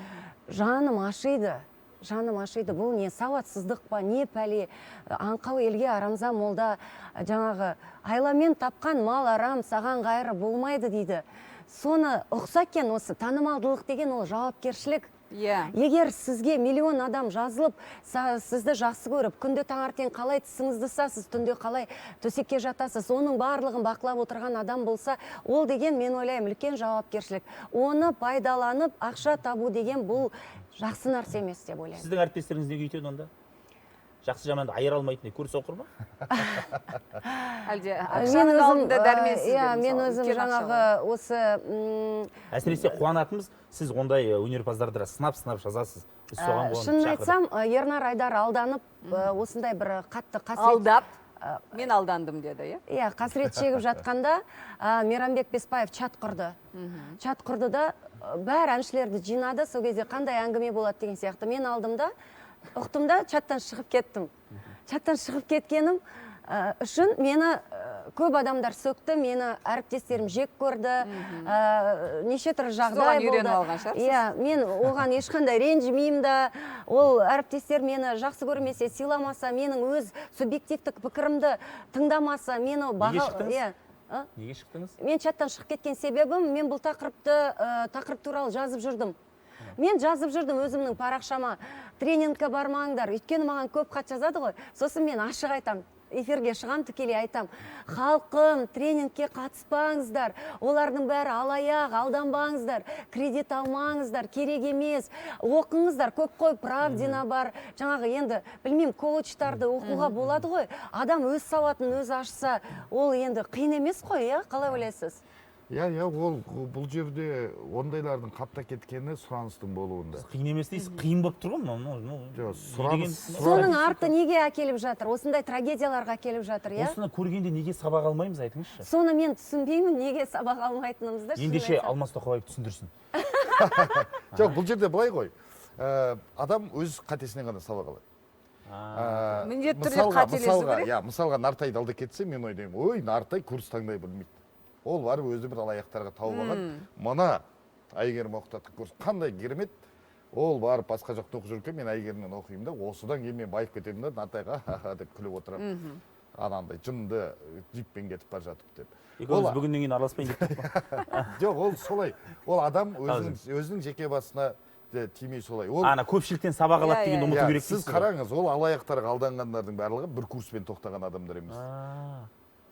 [SPEAKER 14] Жаным ашиды. Бұл не сауатсыздық па, не пәле. Аңқау елге арамза молда. Жаңағы айламен тапқан мал арам, саған қайыры болмайды дейді. Соны ұқса екен осы танымалдылық деген ол жауапкершілік. Егер сізге миллион адам жазылып, сізді жақсы көріп, күнде таңертең қалай тісіңізді сасыз, түнде қалай төсекке жатасыз, оның барлығын бақылап отырған адам болса, ол деген мен ойлаймын үлкен жауапкершілік. Оны пайдаланып, ақша табу деген бұл жақсы нәрсе емес деп ойлаймын.
[SPEAKER 2] Сіздің әріптестеріңіз неге өйтеді онда? Жақсы жаманды айыра алмайтын көріс оқыр ма?
[SPEAKER 3] Әлде ақшаның алдында дәрменсіз бе?
[SPEAKER 14] Мен өзім жаңағы осы...
[SPEAKER 2] Әсіресе қуанатымыз, сіз ондай өнерпаздарды сынап жазасыз.
[SPEAKER 14] Шынын айтсам, Ернар Айдар алданып, осындай бір қатты қасірет...
[SPEAKER 3] Алдап? Мен алдандым деді, е?
[SPEAKER 14] Иә, қасірет шегіп жатқанда Мейрамбек Беспаев чат құрды. Чат құрды да бәр әншілерді жинады, сол кезде қандай әңгіме болады деген сияқты. Мен алдым да, ұқтым да, чаттан шығып кеттім. Чаттан шығып кеткенім үшін мені көп адамдар сөкті, мені әріптестерім жек көрді, неше түрлі жағдай болды. Иә, мен оған ешқандай ренжімеймін да, ол әріптестер мені жақсы көрмесе, сыйламаса, менің өз субъективтік пікірімді тыңдамаса, мені
[SPEAKER 2] Неге шықтыңыз?
[SPEAKER 14] Мен чаттан шығып кеткен себебім, мен бұл тақырып туралы жазып жүрдім. Мен жазып жүрдім өзімнің парақшама, тренингке бармаңдар, өйткені маған көп хат жазады ғой. Сосын мен ашық айтам, эфирге шығам, тікелей айтам. Халқым, тренингке қатыспаңыздар, олардың бәрі алаяқ, алданбаңыздар, кредит алмаңыздар, керек емес. Оқыңыздар, көп қой, Правдина бар. Жаңағы енді, білмеймін, коучтарды оқуға болады ғой. Адам өз сауатын өз ашса, ол енді қиын емес қой, иә? Қалай ойлайсыз?
[SPEAKER 13] Иә, бұл жерде ондайлардың қапта кеткені сұраныстың болуында.
[SPEAKER 2] Қиын емес дейсіз, қиын болып тұр ғой?
[SPEAKER 14] Соның арты неге әкеліп жатыр? Осындай трагедияларға әкеліп жатыр, иә?
[SPEAKER 2] Осыны көргенде неге сабақ алмаймыз, айтыңызшы?
[SPEAKER 14] Соны мен түсінбеймін, неге сабақ алмайтынымызды.
[SPEAKER 2] Ендеше Алмас Тоқабаев түсіндірсін.
[SPEAKER 13] Жоқ, бұл жерде былай ғой. Адам өз қатесінен ғана сабақ алады.
[SPEAKER 3] Міндетті түрде қателесу керек?
[SPEAKER 13] Мысалға Нартайды алды кетсе, мен ойлаймын, ой, Нартай курс таңдай білмейді. Ол барып өзі бір алаяқтарға тауып алған. Мына Әйгерім оқытатын курс қандай керемет. Ол барып басқа жақта оқып жүрген, мен Әйгерімнен оқимын да, осыдан кейін мен байып кетемін да, Нартайға ха-ха деп күліп отырамын. Анандай жынды джиппен кетіп бара жатып деп.
[SPEAKER 2] Екеуміз бүгіннен кейін араласпайын деп тұр.
[SPEAKER 13] Жоқ, ол солай. Ол адам өзінің жеке басына тимей солай.
[SPEAKER 2] Ана көпшіліктен сабақ алады дегенді ұмыту керек
[SPEAKER 13] дейсіз. Сіз қараңыз, ол алаяқтарға алданғандардың барлығы бір курспен тоқтаған адамдар емес.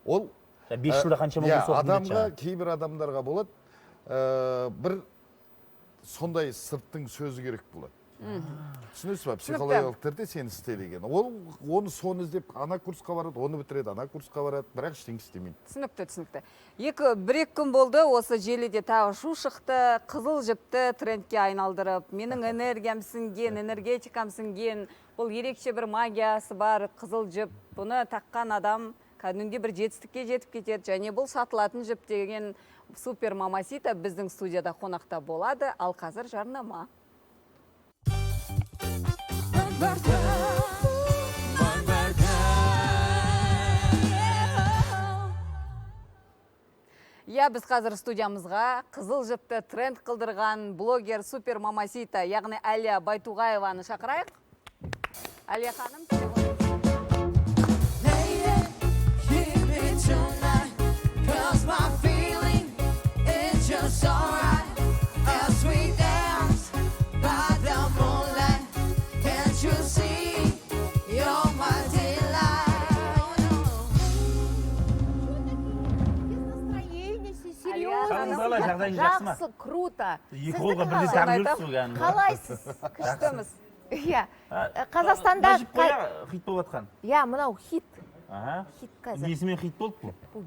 [SPEAKER 13] Ол
[SPEAKER 2] 5 жылда қаншама курс оқыды
[SPEAKER 13] адамға, кейбір адамдарға болады, бір сондай сырттың сөзі керек болады. түсінесіз ба, психологиялық түрде сені істе деген. Ол оны соны іздеп ана курсқа барады, оны бітіреді, ана курсқа барады, бірақ ештеңе істемейді.
[SPEAKER 3] Түсінікті. Бір-екі күн болды, осы желіде тағы шу шықты, қызыл жіпті трендке айналдырып, менің энергиям сіңген, энергетикам сіңген, бұл ерекше бір магиясы бар қызыл жіп. Бұны таққан адам кәдімгі бір жетістікке жетіп кетеді, және бұл сатылатын жіп деген супер мамасита біздің студияда қонақта болады, ал қазір жарнама. Біз қазір студиямызға қызыл жіпті тренд қылдырған блогер супер мамасита, яғни Әлия Байтуғаеваны шақырайық. Әлия ханым,
[SPEAKER 15] Жақсы, круто.
[SPEAKER 2] Екі қолға бірдей тағып жүрсіз.
[SPEAKER 15] Қалайсыз?
[SPEAKER 3] күштіміз.
[SPEAKER 15] Иә. Қазақстанда
[SPEAKER 2] хит болып жатқан.
[SPEAKER 15] Иә, мынау хит.
[SPEAKER 2] Хит қазір. Несімен хит болды бұл?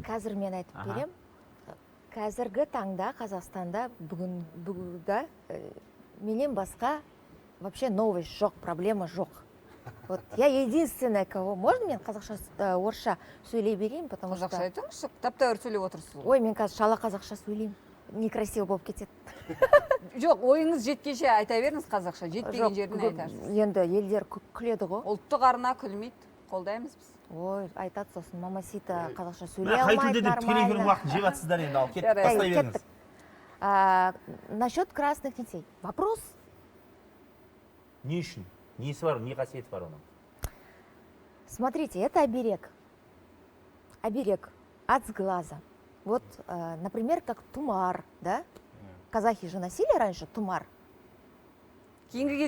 [SPEAKER 15] Қазір мен айтып берем. Қазіргі таңда Қазақстанда бүгінгі менен басқа вообще новость жоқ, проблема жоқ. Вот я единственная, кого можно мен қазақша орысша сөйлей берейін, потому что
[SPEAKER 3] қазақша айтыңызшы, тәп-тәуір сөйлеп отырсыз.
[SPEAKER 15] Ой, мен қазір шала қазақша сөйлеймін. Некрасиво болып кетеді.
[SPEAKER 3] Жоқ, ойыңыз жеткенше айта беріңіз қазақша, жетпеген жерін айтарсыз.
[SPEAKER 15] Енді елдер күледі ғой.
[SPEAKER 3] Ұлттық арна күлмейді, қолдаймыз біз.
[SPEAKER 15] Ой, айтады сосын, мамасита қазақша сөйлей алмайды,
[SPEAKER 2] нормально. Тікелей эфирдің уақытын жеп жатсыздар енді, ал кеттік, бастай беріңіз.
[SPEAKER 15] Насчет красных нитей. Вопрос?
[SPEAKER 2] Не үшін? Несі бар, не қасиеті бар оның?
[SPEAKER 15] Смотрите, это оберег. Оберег от сглаза. Вот, например, как тумар, да? Казахи же носили раньше тумар.
[SPEAKER 3] Или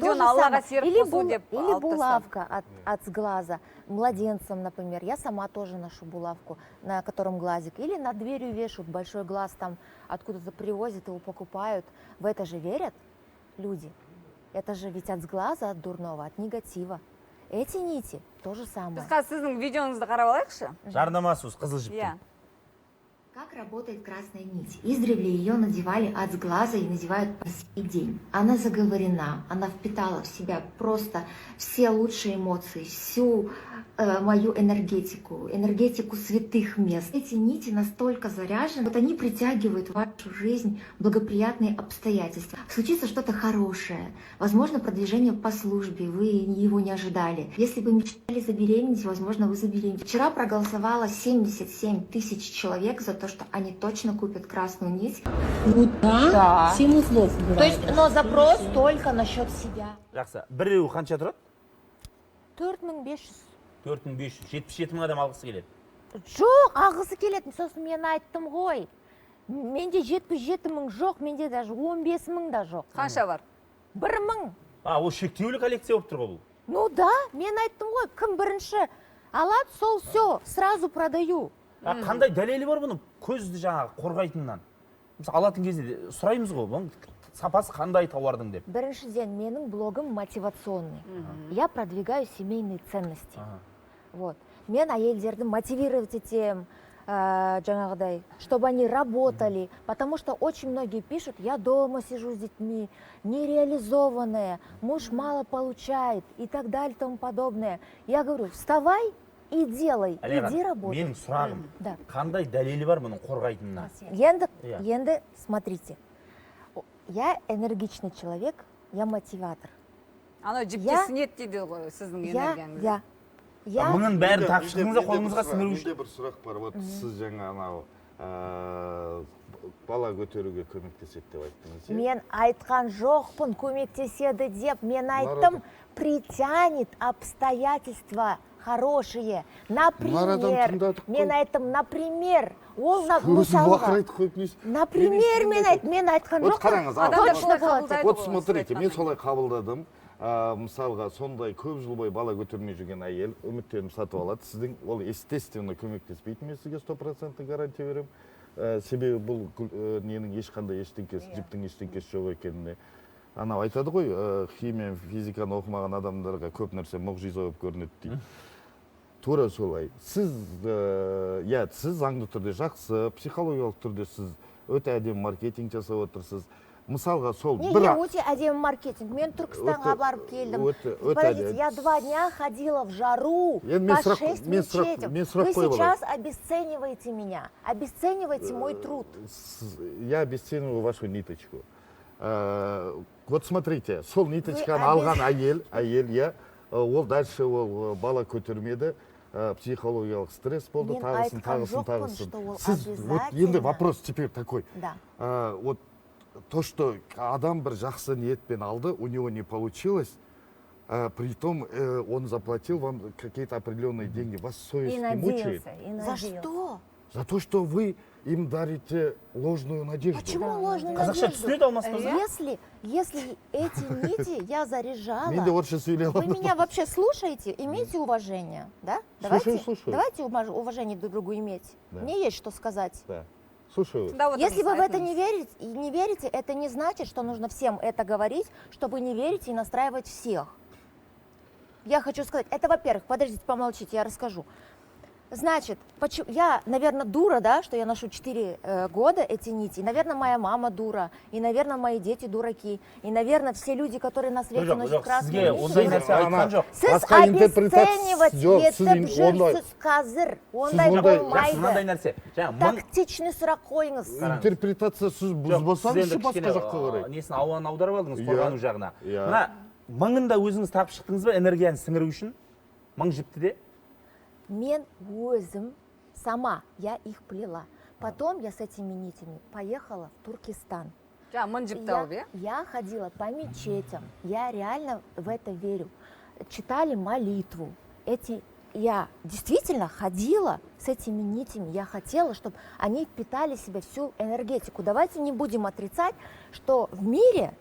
[SPEAKER 15] булавка от сглаза. Младенцам, например. Я сама тоже ношу булавку, на котором глазик. Или над дверью вешают большой глаз, там откуда-то привозят, его покупают. В это же верят люди. Это же ведь от сглаза, от дурного, от негатива. Эти нити то же самое.
[SPEAKER 3] Сіздің видеоңызды қарап алайықшы.
[SPEAKER 2] Жарнамасыз, қызыл жіптің.
[SPEAKER 16] Как работает красная нить? Издревле ее надевали от сглаза и надевают по сей день. Она заговорена, она впитала в себя просто все лучшие эмоции, всю мою энергетику, энергетику святых мест. Эти нити настолько заряжены, вот они притягивают в вашу жизнь благоприятные обстоятельства. Случится что-то хорошее, возможно, продвижение по службе, вы его не ожидали. Если вы мечтали забеременеть, возможно, вы забеременеете. Вчера проголосовало 77 тысяч человек за то, что они точно купят красную нить.
[SPEAKER 15] Ну да.
[SPEAKER 16] 7 узлов.
[SPEAKER 15] То есть, но запрос только насчет себя.
[SPEAKER 2] Жақсы, біреуі қанша тұрады?
[SPEAKER 15] 4500.
[SPEAKER 2] 4500, 77 мың адам алғысы келеді.
[SPEAKER 15] Жоқ, алғысы келеді. Сосын мен айттым ғой. Менде 77 мың жоқ, менде даже 15 мың да жоқ.
[SPEAKER 3] Қанша бар?
[SPEAKER 15] 1 мың.
[SPEAKER 2] Ол шектеулі коллекция болып тұр ғой бұл.
[SPEAKER 15] Ну да, мен айттым ғой, кім бірінші алады, сол все, сразу продаю.
[SPEAKER 2] Қандай дәлелі бар бұның көзді жаңағы қорғайтынынан? Мысалы, алатын кезде сұраймыз ғой, бұның сапасы қандай тауардың деп.
[SPEAKER 15] Біріншіден, менің блогым мотивационный. Я продвигаю семейные ценности. Вот. Мен әйелдерді мотивировать етем, жаңағыдай, чтобы они работали, потому что очень многие пишут: я дома сижу с детьми, нереализованная, муж мало получает и так далее и тому подобное. Я говорю: вставай и делай, иди работай.
[SPEAKER 2] Менің сұрағым, қандай дәлелі бар бұның қорғайтынына?
[SPEAKER 15] Енді, смотрите, я энергичный человек, я мотиватор.
[SPEAKER 3] Анау жіптесінет дейді ғой сіздің энергияңыз.
[SPEAKER 2] Бұның бәрі тапшылығыңызға қолыңызға сіңіру үшін.
[SPEAKER 13] Менде бір сұрақ бар, вот сіз жаңа анау бала көтеруге көмектеседі деп айттыңыз.
[SPEAKER 15] Мен айтқан жоқпын көмектеседі деп, мен айттым, притянет обстоятельства хорошие. Например, мен айттым, например, ол например, мен айтқан жоқпын.
[SPEAKER 13] Точно болады. Вот смотрите, мен солай қабылдадым. Мысалға, сондай көп жыл бойы бала көтермей жүрген әйел үміттерін сатып алады. Сіздің ол естественно көмектеспейді. Мен сізге 100% гарантия беремін. Себебі бұл ненің ешқандай жіптің ештеңкесі жоқ екеніне. анау айтады ғой, химия, физиканы оқымаған адамдарға көп нәрсе мұғжиза болып көрінеді дейді. Тура солай. Сіз, сіз заңды түрде жақсы, психологиялық түрде сіз өте әдемі маркетинг жасап отырсыз. Мысалға сол
[SPEAKER 15] Не, я өте әдемі маркетинг. Мен Түркістанға барып келдім. Подождите, я 2 дня ходила в жару по 6 мечетям. Вы сейчас обесцениваете меня, обесцениваете мой труд.
[SPEAKER 13] Я обесцениваю вашу ниточку. Вот смотрите, сол ниточканы алған әйел, ол дальше ол бала көтермеді, психологиялық стресс болды, тағысын. Сіз, вот енді вопрос теперь такой. Вот то, что адам бір жақсы ниетпен алды, у него не получилось, притом он заплатил вам какие-то определенные деньги, вас совесть не мучает.
[SPEAKER 15] За что?
[SPEAKER 13] За то, что вы им дарите ложную надежду.
[SPEAKER 15] Почему ложную надежду? Если эти нити я заряжала, вы меня вообще слушаете? Имейте уважение, да? Давайте уважение друг другу иметь. Мне есть что сказать.
[SPEAKER 13] Слушаю.
[SPEAKER 15] Если вы в это не верите, это не значит, что нужно всем это говорить, чтобы не верить и настраивать всех. Я хочу сказать, это во-первых, подождите, помолчите, я расскажу. Значит, я, наверное, дура, да, что я ношу 4 года эти нити. И, наверное, моя мама дура. И, наверное, мои дети дураки. И, наверное, все люди, которые на свете носят красные нити. Сіз обесценивать етіп жүрсіз қазір. Ондай болмайды. Тактичный сұрақ қойыңыз.
[SPEAKER 13] Интерпретация сіз бұзбасаңыз басқа жаққа қарай.
[SPEAKER 2] Несін ауаны аударып алдыңыз қорғану жағына. Мына мыңында өзіңіз тапып шықтыңыз ба энергияны сіңіру үшін? Мың жіпті де?
[SPEAKER 15] Мен өзім сама, я их плела. Потом я с этими нитями поехала в Туркестан. Я ходила по мечетям, я реально в это верю. Читали молитву. Я действительно ходила с этими нитями, я хотела, чтобы они впитали в себя всю энергетику. Давайте не будем отрицать, что в мире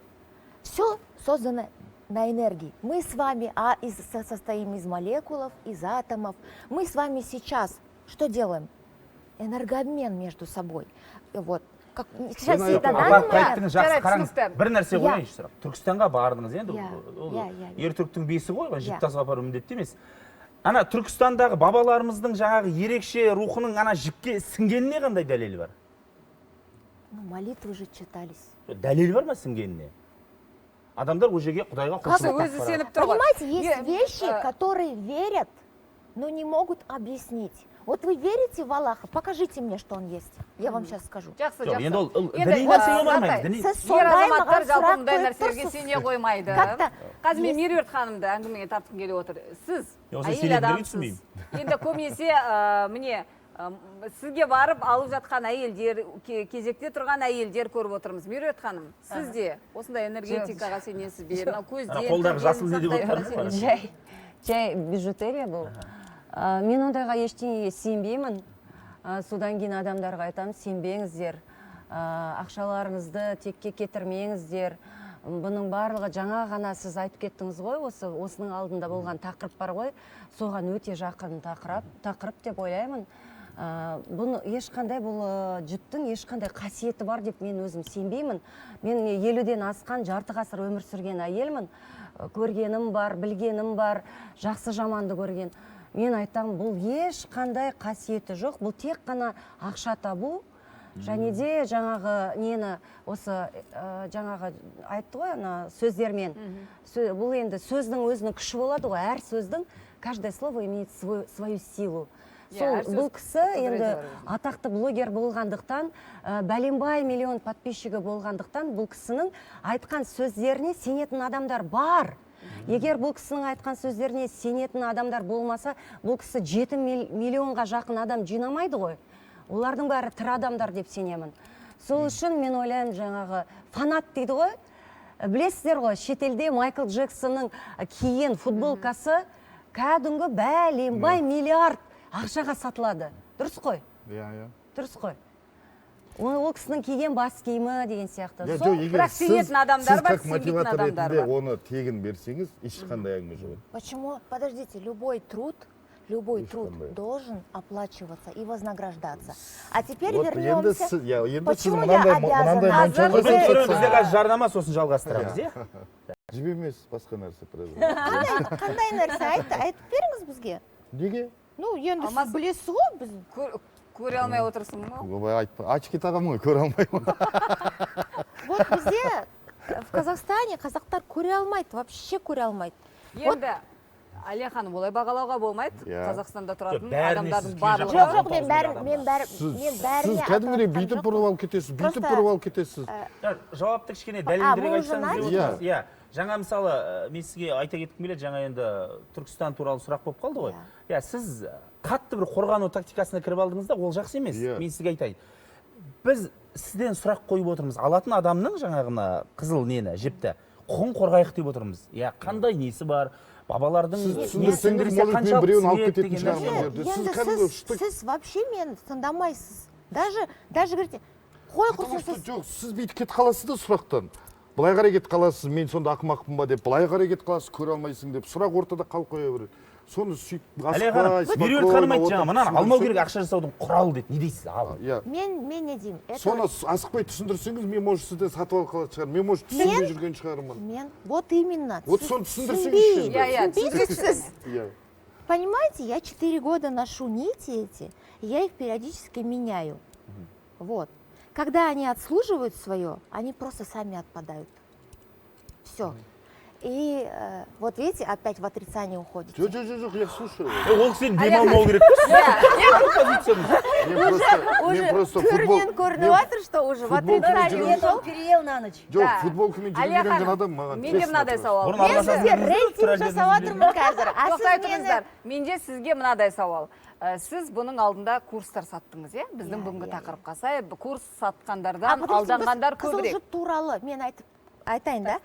[SPEAKER 15] все создано на энергии. Мы с вами состоим из молекулов, из атомов. Мы с вами сейчас что делаем? Энергообмен между собой. Вот. Сейчас
[SPEAKER 2] бір нәрсе қойайыншы сұрақ. Түркістанға бардыңыз енді. Ер түріктің бесі ғой, жіп тасып апару міндетті емес. Ана Түркістандағы бабаларымыздың жаңағы ерекше рухының ана жіпке сіңгеніне қандай дәлел бар?
[SPEAKER 15] Молитвы же читались.
[SPEAKER 2] Дәлел бар ма сіңгеніне? Адамдар ол жерге Құдайға құлшылық.
[SPEAKER 15] Понимаете, есть вещи, которые верят, но не могут объяснить. Вот вы верите в Аллаха, покажите мне, что он есть. Я вам сейчас скажу.
[SPEAKER 3] Қазір мен Меруерт ханымды әңгімеге тартқым келіп отыр. Сіз әйел адамсыз. Енді көбінесе міне сізге барып алып жатқан әйелдер, кезекте тұрған әйелдер көріп отырмыз. Меруерт ханым, сіз де осындай энергетикаға сенесіз бе?
[SPEAKER 2] Қолдағы жасыл не деп отырмыз?
[SPEAKER 14] Жай бижутерия бұл. Мен ондайға ештеңеге сенбеймін. Содан кейін адамдарға айтамын, сенбеңіздер. Ақшаларыңызды текке кетірмеңіздер. Бұның барлығы жаңа ғана сіз айтып кеттіңіз ғой, осының алдында болған тақырып бар ғой, соған өте жақын тақырып деп ойлаймын. Бұны ешқандай бұл жұттың ешқандай қасиеті бар деп мен өзім сенбеймін. Мен 50-ден асқан жарты ғасыр өмір сүрген әйелмін. Көргенім бар, білгенім бар, жақсы жаманды көрген. Мен айтам, бұл ешқандай қасиеті жоқ, бұл тек қана ақша табу. Және де жаңағы нені осы жаңағы айтты ғой сөздермен. Бұл енді сөздің өзінің күші болады ғой, әр сөздің каждое слово имеет свою силу. Бұл кісі енді атақты блогер болғандықтан, бәленбай миллион подписчигі болғандықтан, бұл кісінің айтқан сөздеріне сенетін адамдар бар. Егер бұл кісінің айтқан сөздеріне сенетін адамдар болмаса, бұл кісі 7 миллионға жақын адам жинамайды ғой. Олардың бәрі тірі адамдар деп сенемін. Сол үшін мен ойлаймын жаңағы фанат дейді ғой. Білесіздер ғой, шетелде Майкл Джексонның киген футболкасы кәдімгі бәленбай миллиард ақшаға сатылады. Дұрыс қой? Дұрыс қой. Ол кісінің киген бас киімі деген сияқты.
[SPEAKER 3] Бірақ сенетін адамдар бар, сенбейтін адамдар бар.
[SPEAKER 13] Оны тегін берсеңіз, ешқандай әңгіме жоқ.
[SPEAKER 15] Почему? Подождите, любой труд любой труд должен оплачиваться и вознаграждаться. А теперь
[SPEAKER 13] Вот
[SPEAKER 15] вернемся.
[SPEAKER 13] енді
[SPEAKER 15] Почему я обязана?
[SPEAKER 2] Бізде қазір жарнама, сосын жалғастырамыз, иә?
[SPEAKER 13] Жіп емес, басқа нәрсе.
[SPEAKER 15] Қандай нәрсе айтып беріңіз бізге.
[SPEAKER 13] Неге?
[SPEAKER 15] Ну, енді сіз білесіз ғой, біз
[SPEAKER 3] көре алмай отырсың ба?
[SPEAKER 13] Очки тағамын ғой, көре алмаймын.
[SPEAKER 15] Вот бізде в Казахстане қазақтар көре алмайды, вообще көре алмайды.
[SPEAKER 3] Енді Әлия ханым, олай бағалауға болмайды. Қазақстанда тұратын адамдардың барлығы.
[SPEAKER 15] Жоқ, мен бәріне
[SPEAKER 13] Сіз кәдімгідей бүйтіп бұрып алып кетесіз, бүйтіп бұрып алып кетесіз.
[SPEAKER 2] Жауапты кішкене дәлелдірек айтсаңыз. Иә, жаңа мысалы мен сізге айта кеткім келеді, жаңа енді Түркістан туралы сұрақ болып қалды ғой. Иә, сіз қатты бір қорғану тактикасына кіріп алдыңыз да, ол жақсы емес. Мен сізге айтайын. Біз сізден сұрақ қойып отырмыз. Алатын адамның жаңағына қызыл нені, жіпті, құқын қорғайық деп отырмыз. Иә, қандай несі бар? Бабалардың
[SPEAKER 15] сіз вообще мені тыңдамайсыз. Даже говорите, қой құрсын.
[SPEAKER 13] Жоқ, сіз бүйтіп кетіп қаласыз да сұрақтан. Былай қарай кетіп қаласыз, мен сонда ақымақпын ба деп, былай қарай кетіп қаласыз, көре алмайсың деп, сұрақ ортада қалып қоя береді. Соны сөйтіп
[SPEAKER 2] асықпай, меруерт ханым айтты жаңа, мынаны алмау керек ақша жасаудың құралы дейді. Не дейсіз?
[SPEAKER 15] Мен не деймін?
[SPEAKER 13] Соны асықпай түсіндірсеңіз, мен может сізден сатып алып қалатын шығармын. Мен может түсінбей жүрген шығармын.
[SPEAKER 15] Мен вот именно.
[SPEAKER 13] Вот соны түсіндірсеңіз.
[SPEAKER 15] Түсінбейсіз. Понимаете, я 4 года ношу нити эти, я их периодически меняю. Вот. Когда они отслуживают свое, они просто сами отпадают. Все. И вот видите, опять в отрицание уходите.
[SPEAKER 13] Жоқ, я слушаю.
[SPEAKER 2] Ол кісі демалмау керек.
[SPEAKER 15] Уже көрінен көрініп жатыр, что уже в отрицание ушел.
[SPEAKER 14] Переел на ночь.
[SPEAKER 13] Жоқ, футболкамен жүрген адам маған.
[SPEAKER 3] Менде мынадай сауал.
[SPEAKER 15] Мен сізге рейтинг жасап жатырмын қазір.
[SPEAKER 3] Тоқтай тұрыңыздар. Менде сізге мынадай сауал. Сіз бұның алдында курстар саттыңыз, иә? Біздің бүгінгі тақырыпқа сай курс сатқандардан алданғандар көбірек.
[SPEAKER 15] Қызыл жұп туралы мен айтайын, да?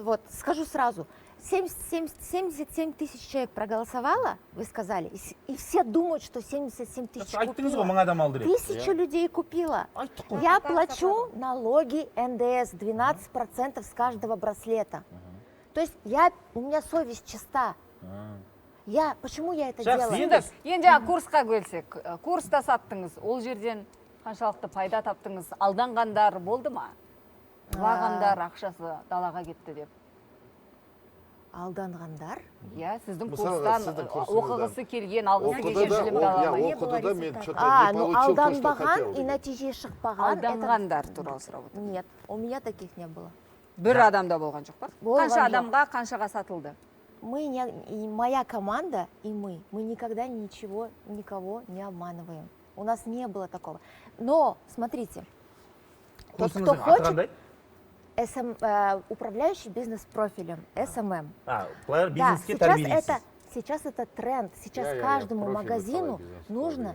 [SPEAKER 15] Вот, скажу сразу. 77 тысяч человек проголосовало, вы сказали, и все думают, что 77 тысяч купила. 1000 людей купила. Я плачу налоги НДС 12% с каждого браслета. То есть у меня совесть чиста. Почему я это делаю?
[SPEAKER 3] Енді курсқа көлсек, курста саттыңыз, ол жерден қаншалықты пайда таптыңыз, алданғандар болды ма? Лағандар ақшасы далаға кетті деп.
[SPEAKER 15] Алданғандар?
[SPEAKER 3] Иә, сіздің курстан оқығысы келген, алғысы келген білімді ала алмай.
[SPEAKER 15] Алданбаған и нәтиже шықпаған.
[SPEAKER 3] Алданғандар туралы сұрап отырмын.
[SPEAKER 15] Нет, у меня таких не было.
[SPEAKER 3] Бір адамда болған жоқ па? Қанша адамға, қаншаға сатылды?
[SPEAKER 15] Моя команда и мы никогда никого не обманываем. У нас не было такого. Но, смотрите, тот, кто хочет, управляющий бизнес-профилем, СММ. Сейчас это тренд. Сейчас каждому магазину нужен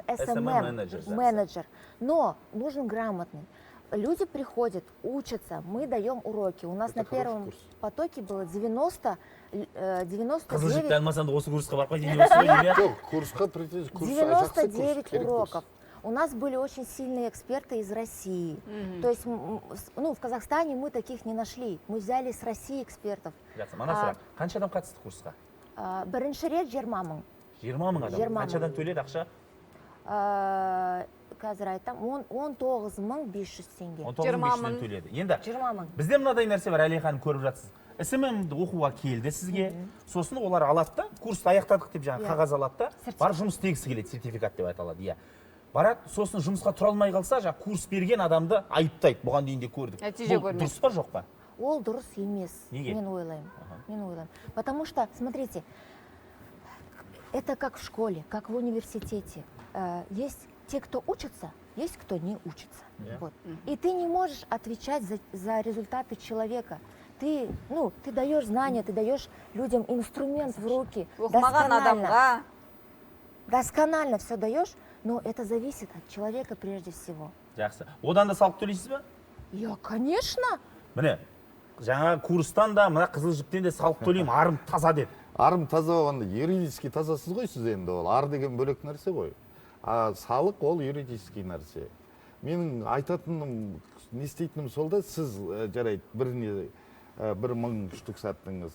[SPEAKER 15] SMM-менеджер. Но нужен грамотный. Люди приходят, учатся, мы даем уроки. У нас на первом потоке было 99 уроков. У нас были очень сильные эксперты из России. То есть, в Казахстане мы таких не нашли. Мы взяли с России экспертов.
[SPEAKER 2] Қанша адам қатысты курсқа?
[SPEAKER 15] Бірінші рет 20 мың.
[SPEAKER 2] 20 мың адам. Қаншадан төледі ақша?
[SPEAKER 15] Қазір айтам, 19.500 теңге.
[SPEAKER 2] 19.500 төледі. Енді бізде мынадай нәрсе бар, Әлия ханым көріп жатсыз. СММ-ді оқуға келді сізге, сосын олар алады да, курсты аяқтадық деп жаңа қағаз алады да, бар жұмыс істегісі келеді, сертификат деп айталады, иә. Барады, сосын жұмысқа тұра алмай қалса, жаңа курс берген адамды айыптайды, бұған дейін де көрдік. Бұл дұрыс па, жоқ па?
[SPEAKER 15] Ол дұрыс емес, мен ойлаймын. Потому что, смотрите, это как в школе, как в университете. Есть те, кто учатся, есть кто не учится. Вот. И ты не можешь отвечать за результаты человека. Ты даешь знания, ты даешь людям инструмент в руки. Досконально все даешь, но это зависит от человека прежде всего.
[SPEAKER 2] Жақсы. Одан да салық төлейсіз ба?
[SPEAKER 15] Конечно.
[SPEAKER 2] Міне, жаңа курстан да, мына қызыл жіптен де салық төлеймін, арым таза деді.
[SPEAKER 13] Арым таза болғанда, юридически тазасыз ғой сіз енді ол. Ар деген бөлек нәрсе ғой. Салық ол юридический нәрсе. Менің айтатыным, не істейтінім сол да, сіз жарайды біріне бір 1000 штук саттыңыз.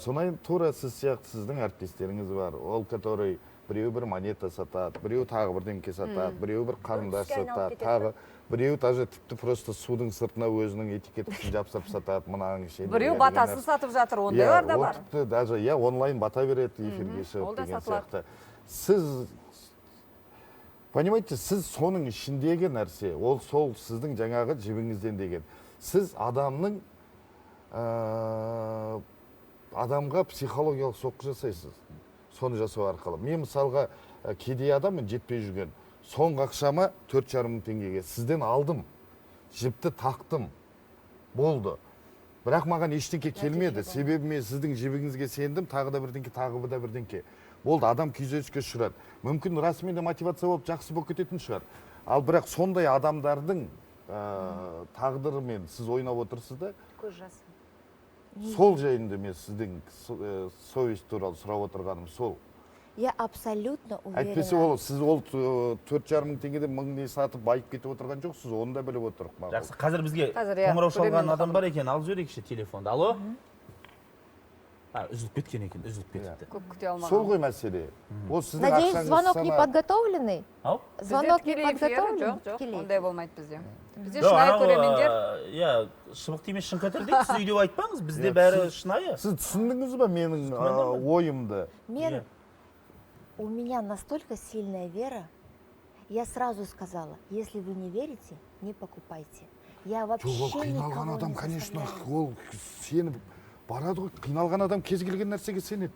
[SPEAKER 13] Сонайын тура сіз сияқты сіздің әріптестеріңіз бар. Ол который біреу бір монета сатады, біреу тағы бірдеңке сатады, біреу бір қарындаш сатады, тағы біреу даже тіпті просто судың сыртына өзінің этикеткасын жапсырып сатады, мынаның ішінде.
[SPEAKER 3] Біреу батасын сатып жатыр, ондайлар да бар.
[SPEAKER 13] Даже онлайн бата береді эфирге шығып деген сияқты. Сіз понимаете, сіз соның ішіндегі нәрсе, ол сол сіздің жаңағы жібіңізден деген. Сіз адамға психологиялық соққы жасайсыз. Соны жасау арқылы. Мен мысалға кедей адаммын, жетпей жүрген. Соңғы ақшама 4,5 мың теңгеге сізден алдым. Жіпті тақтым. Болды. Бірақ маған ештеңке келмеді. Себебі мен сіздің жібіңізге сендім, тағы да бірдеңке. Болды, адам күйзеліске ұшырады. Мүмкін расымен де мотивация болып жақсы болып кететін шығар. Ал бірақ сондай адамдардың тағдырымен сіз ойнап отырсыз да.
[SPEAKER 14] Көз жасы.
[SPEAKER 13] Сол жайында мен сіздің совесть туралы сұрап отырғаным сол.
[SPEAKER 15] Я абсолютно уверена.
[SPEAKER 13] Әйтпесе сіз 4,5 мың теңгеден 1000 не сатып байып кетіп отырған жоқсыз, оны да біліп отырық.
[SPEAKER 2] Жақсы, қазір бізге қоңырау шалған адам бар екен, алып жіберейікші телефонды. Алло? Үзіліп кеткен екен, үзіліп кетіпті.
[SPEAKER 3] Көп күте алмаған.
[SPEAKER 13] Сол ғой мәселе.
[SPEAKER 15] Надеюсь, звонок не подготовленный? Звонок не подготовленный?
[SPEAKER 3] Жоқ, ондай болмайды бізде. Бізде шынайы көрермендер.
[SPEAKER 2] Шыбық емес шын қатыр дейді, сіз үйде айтпаңыз, бізде бәрі шынайы.
[SPEAKER 13] Сіз түсіндіңіз ба менің ойымды?
[SPEAKER 15] У меня настолько сильная вера, я сразу сказала, если вы не верите, не покупайте. Я вообще никого не
[SPEAKER 13] заставляю. Сеніп барады ғой, қиналған адам кез келген нәрсеге сенеді.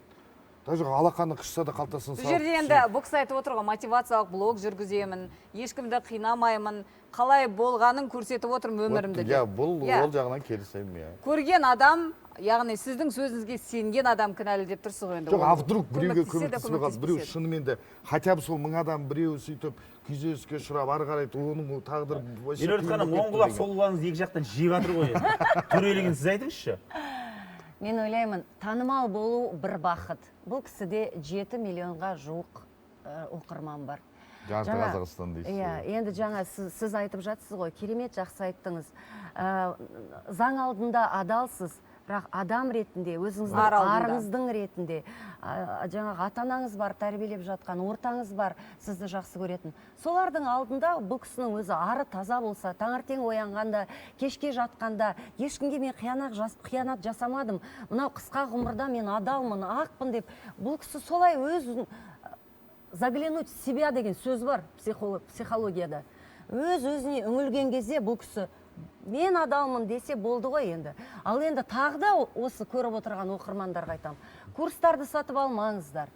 [SPEAKER 13] Даже алақаны қышса да қалтасын салып.
[SPEAKER 3] Бұл жерде енді бұл кісі айтып отырған мотивациялық блог жүргіземін, ешкімді қинамаймын, қалай болғанын көрсетіп отырмын өмірімді деп.
[SPEAKER 13] Бұл ол жағынан келісемін.
[SPEAKER 3] Көрген адам, яғни сіздің сөзіңізге сенген адам кінәлі деп тұрсыз ғой енді.
[SPEAKER 13] Жоқ, а вдруг біреуге көмектеспей қалды, біреу шынымен де хотя бы сол 1000 адам біреу сөйтіп күйзеліске ұшырап, ары қарай оның тағдыры.
[SPEAKER 2] Елорет ханым, оң құлақ сол құлағыңыз екі жақтан жеп жатыр ғой. Төрелеген сіз айтыңызшы.
[SPEAKER 14] Мен ойлаймын, танымал болу бір бақыт. Бұл кісіде 7 миллионға жуық оқырман бар.
[SPEAKER 13] Жарты Қазақстан дейсіз.
[SPEAKER 14] Енді жаңа сіз айтып жатсыз ғой, керемет жақсы айттыңыз. Заң алдында адалсыз, бірақ адам ретінде, өзіңіздің арыңыздың ретінде, жаңағы ата-анаңыз бар, тәрбиелеп жатқан, ортаңыз бар, сізді жақсы көретін. Солардың алдында бұл кісінің өзі ары таза болса, таңертең оянғанда, кешке жатқанда, ешкімге мен қиянат жасамадым, мынау қысқа ғұмырда мен адалмын, ақпын деп, бұл кісі солай өзін заглянуть в себя деген сөз бар психологияда. Өз-өзіне үңілген кезде бұл кісі мен адалмын десе болды ғой енді. Ал енді тағы да осы көріп отырған оқырмандарға айтам. Курстарды сатып алмаңыздар.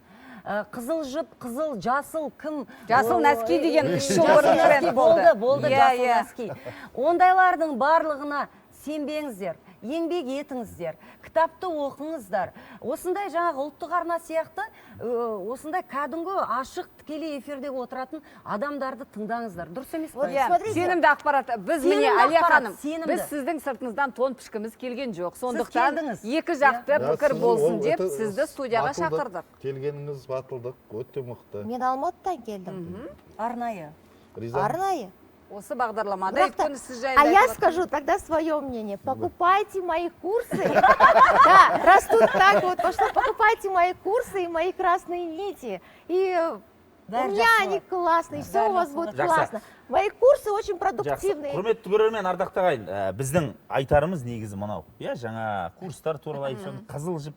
[SPEAKER 14] Қызыл жіп, қызыл, жасыл, кім?
[SPEAKER 3] Жасыл нәски деген 3 жыл бұрын тренд болды.
[SPEAKER 14] Болды жасыл нәски. Ондайлардың барлығына сенбеңіздер, еңбек етіңіздер, кітапты оқыңыздар. Осындай жаңағы ұлттық арна сияқты, осындай кәдімгі ашық тікелей эфирде отыратын адамдарды тыңдаңыздар. Дұрыс емес па?
[SPEAKER 3] Сенімді ақпарат. Біз міне Әлия ханым, біз сіздің сыртыңыздан тон пішкіміз келген жоқ. Сондықтан екі жақты пікір болсын деп сізді студияға шақырдық.
[SPEAKER 13] Келгеніңіз батылдық, өте мықты.
[SPEAKER 15] Мен Алматыдан келдім.
[SPEAKER 14] Арнайы.
[SPEAKER 15] Арнайы.
[SPEAKER 3] Осы бағдарламада
[SPEAKER 15] А я скажу тогда свое мнение. Покупайте мои курсы. Да, раз тут так вот пошло, покупайте мои курсы и мои красные нити. И у меня они классные, все у вас будет классно. Мои курсы очень продуктивные.
[SPEAKER 2] Құрметті көрермен, ардақты ағайын, біздің айтарымыз негізі мынау. Жаңа курстар туралы айтсаң, қызыл жіп,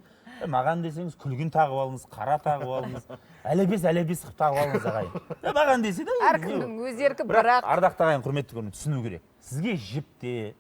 [SPEAKER 2] маған десеңіз күлгін тағып алыңыз, қара тағып алыңыз, әлебес қып тағып алыңыз ағайын. Маған десе де
[SPEAKER 3] әркімнің өз еркі, бірақ
[SPEAKER 2] ардақты ағайын, құрметті көрермен, түсіну керек. Сізге жіпте,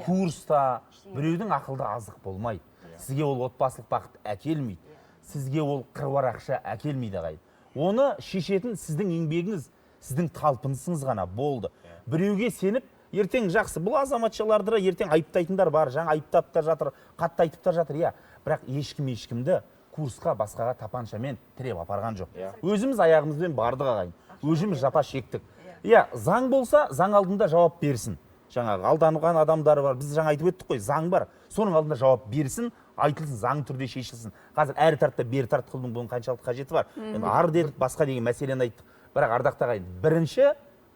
[SPEAKER 2] курста біреудің ақылды азық болмайды. Сізге ол отбасылық бақыт әкелмейді. Сізге ол қыруар ақша әкелмейді ағайын. Оны шешетін сіздің еңбегіңіз, сіздің талпынысыңыз ғана болды. Біреуге сеніп, ертең жақсы, бұл азаматшаларды ертең айыптайтындар бар, жаңа айыптап та жатыр, қатты айтып та жатыр, бірақ ешкімді курсқа басқаға тапаншамен тіреп апарған жоқ. Өзіміз аяғымызбен бардық ағайын, өзіміз жапа шектік. Заң болса, заң алдында жауап берсін. Жаңағы алданған адамдары бар, біз жаңа айтып өттік қой, заң бар, соның алдында жауап берсін, айтылсын, заң түрде шешілсін. Қазір әр тартта бер тарт қылдың, бұның қаншалықты қажеті бар. Ар дедік, басқа деген мәселені айттық. Бірақ ардақты ағайын, бірінші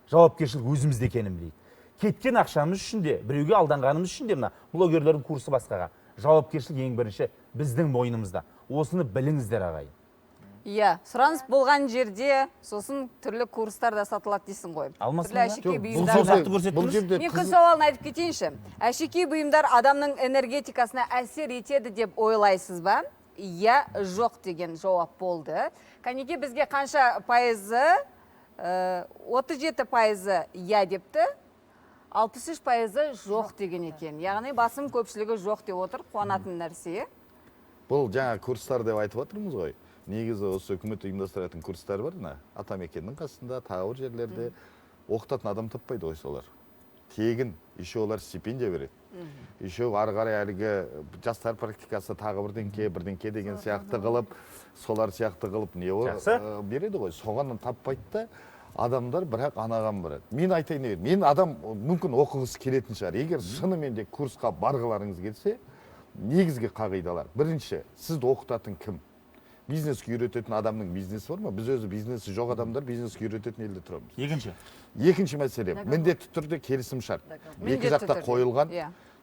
[SPEAKER 2] жауапкершілік өзімізде екенін білейік. Кеткен ақшамыз үшін де, біреуге алданғанымыз үшін де мына блогерлердің курсы басқаға. жауапкершілік ең бірінші біздің мойнымызда. Осыны біліңіздер ағайын.
[SPEAKER 3] Иә, сұраныс болған жерде сосын түрлі курстар да сатылады дейсің ғой.
[SPEAKER 2] Алмасын
[SPEAKER 3] Түрлі әшекей бұйымдар. Мен күн сауалын айтып кетейінші. Әшекей бұйымдар адамның энергетикасына әсер етеді деп ойлайсыз ба? Иә, жоқ деген жауап болды. Кәнеке бізге қанша пайызы, 37 пайызы иә депті, 63 пайызы жоқ деген екен. Яғни басым көпшілігі жоқ деп отыр, қуанатын нәрсе.
[SPEAKER 13] Бұл жаңа курстар деп айтып отырмыз ғой. Негізі осы үкімет ұйымдастыратын курстар бар, атамекеннің қасында, тағы бір жерлерде оқытатын адам таппайды ғой солар. Тегін, еще олар стипендия береді. Еще ары қарай әлгі жастар практикасы тағы бірдеңке деген сияқты қылып, солар сияқты қылып не береді ғой. Соған таппайды да адамдар бірақ анаған барады. Мен айтайын, мен адам мүмкін оқығысы келетін шығар. Егер шынымен де курсқа барғыларыңыз келсе, негізгі қағидалар. Бірінші, сізді оқытатын кім? Бизнеске үйрететін адамның бизнесі бар ма? Біз өзі бизнесі жоқ адамдар бизнеске үйрететін елде тұрамыз. Екінші мәселе, міндетті түрде келісім шарт. Екі жақта қойылған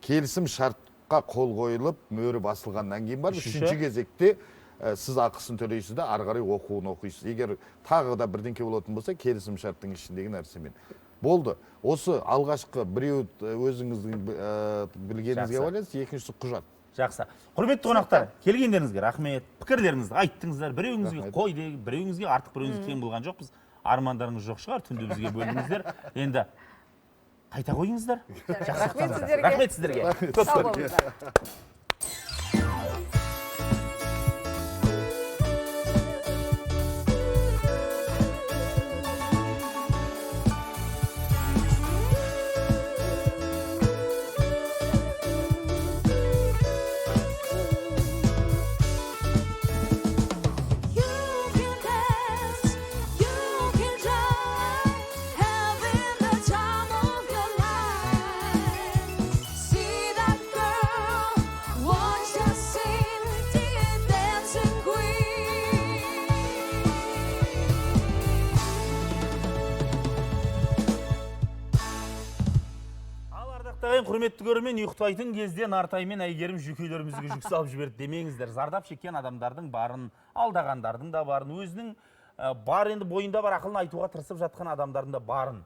[SPEAKER 13] келісім шартқа қол қойылып, мөрі басылғаннан кейін бар. Үшінші кезекте сіз ақысын төлейсіз де, ары қарай оқуын оқисыз. Егер тағы да бірдеңке болатын болса, келісім шарттың ішіндегі нәрсемен. Болды. Осы алғашқы біреу өзіңіздің білгеніңізге байланысты, екіншісі құжат.
[SPEAKER 2] Жақсы. Құрметті қонақтар, келгендеріңізге рахмет. Пікірлеріңізді айттыңыздар. Біреуіңізге қой деп, біреуіңізге артық, біреуіңізге кем болған жоқпыз. Армандарыңыз жоқ шығар, түнде бізге бөлдіңіздер. Енді қайта қойыңыздар. Рахмет сіздерге.
[SPEAKER 3] Сау болыңыздар.
[SPEAKER 2] Құрметті көрермен, ұйықтайтын кезде Нартай мен Әйгерім жүйкелерімізге жүк салып жіберді демеңіздер. Зардап шеккен адамдардың барын, алдағандардың да барын, өзінің бар енді бойында бар ақылын айтуға тырысып жатқан адамдардың да барын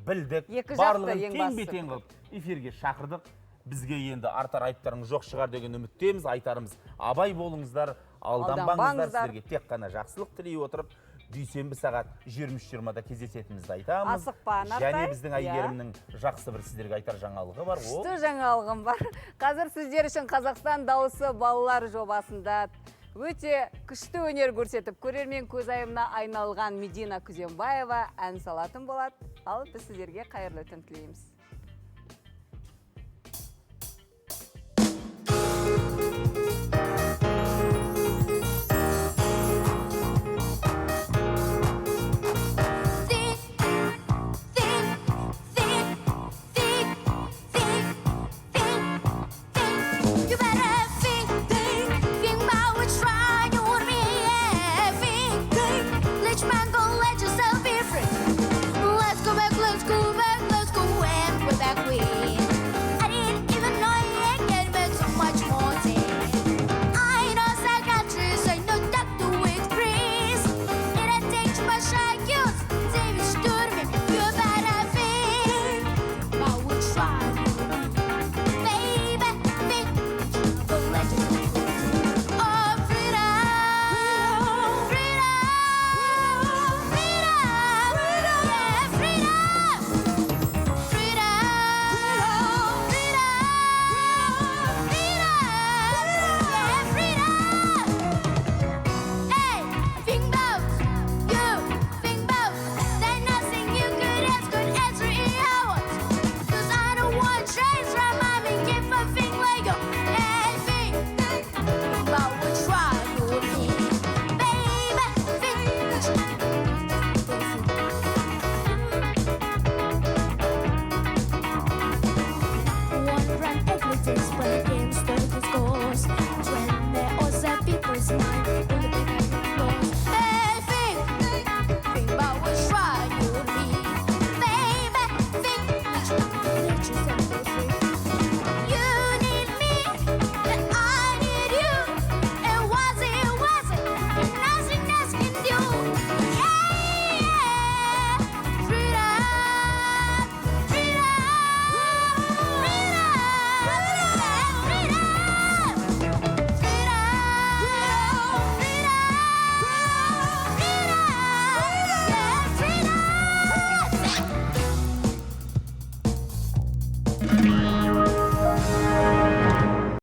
[SPEAKER 2] білдік. Барлығын тең-бетең қылып эфирге шақырдық. Бізге енді артар айыптарыңыз жоқ шығар деген үміттеміз. Айтарымыз, абай болыңыздар, алданбаңыздар. Сіздерге тек қана жақсылық тілей отырып, дүйсенбі сағат 23:20-да кездесетінімізді айтамыз.
[SPEAKER 3] Асықпа, Нартай.
[SPEAKER 2] Және біздің Әйгерімнің жақсы бір сіздерге айтар жаңалығы бар.
[SPEAKER 3] Күшті жаңалығым бар. Қазір сіздер үшін Қазақстан дауысы балалар жобасында өте күшті өнер көрсетіп, көрермен көзайымына айналған Медина Күзембаева ән салатын болады. Ал біз сіздерге қайырлы түн тілейміз.
[SPEAKER 17] But against the scores, when there was a people's mind.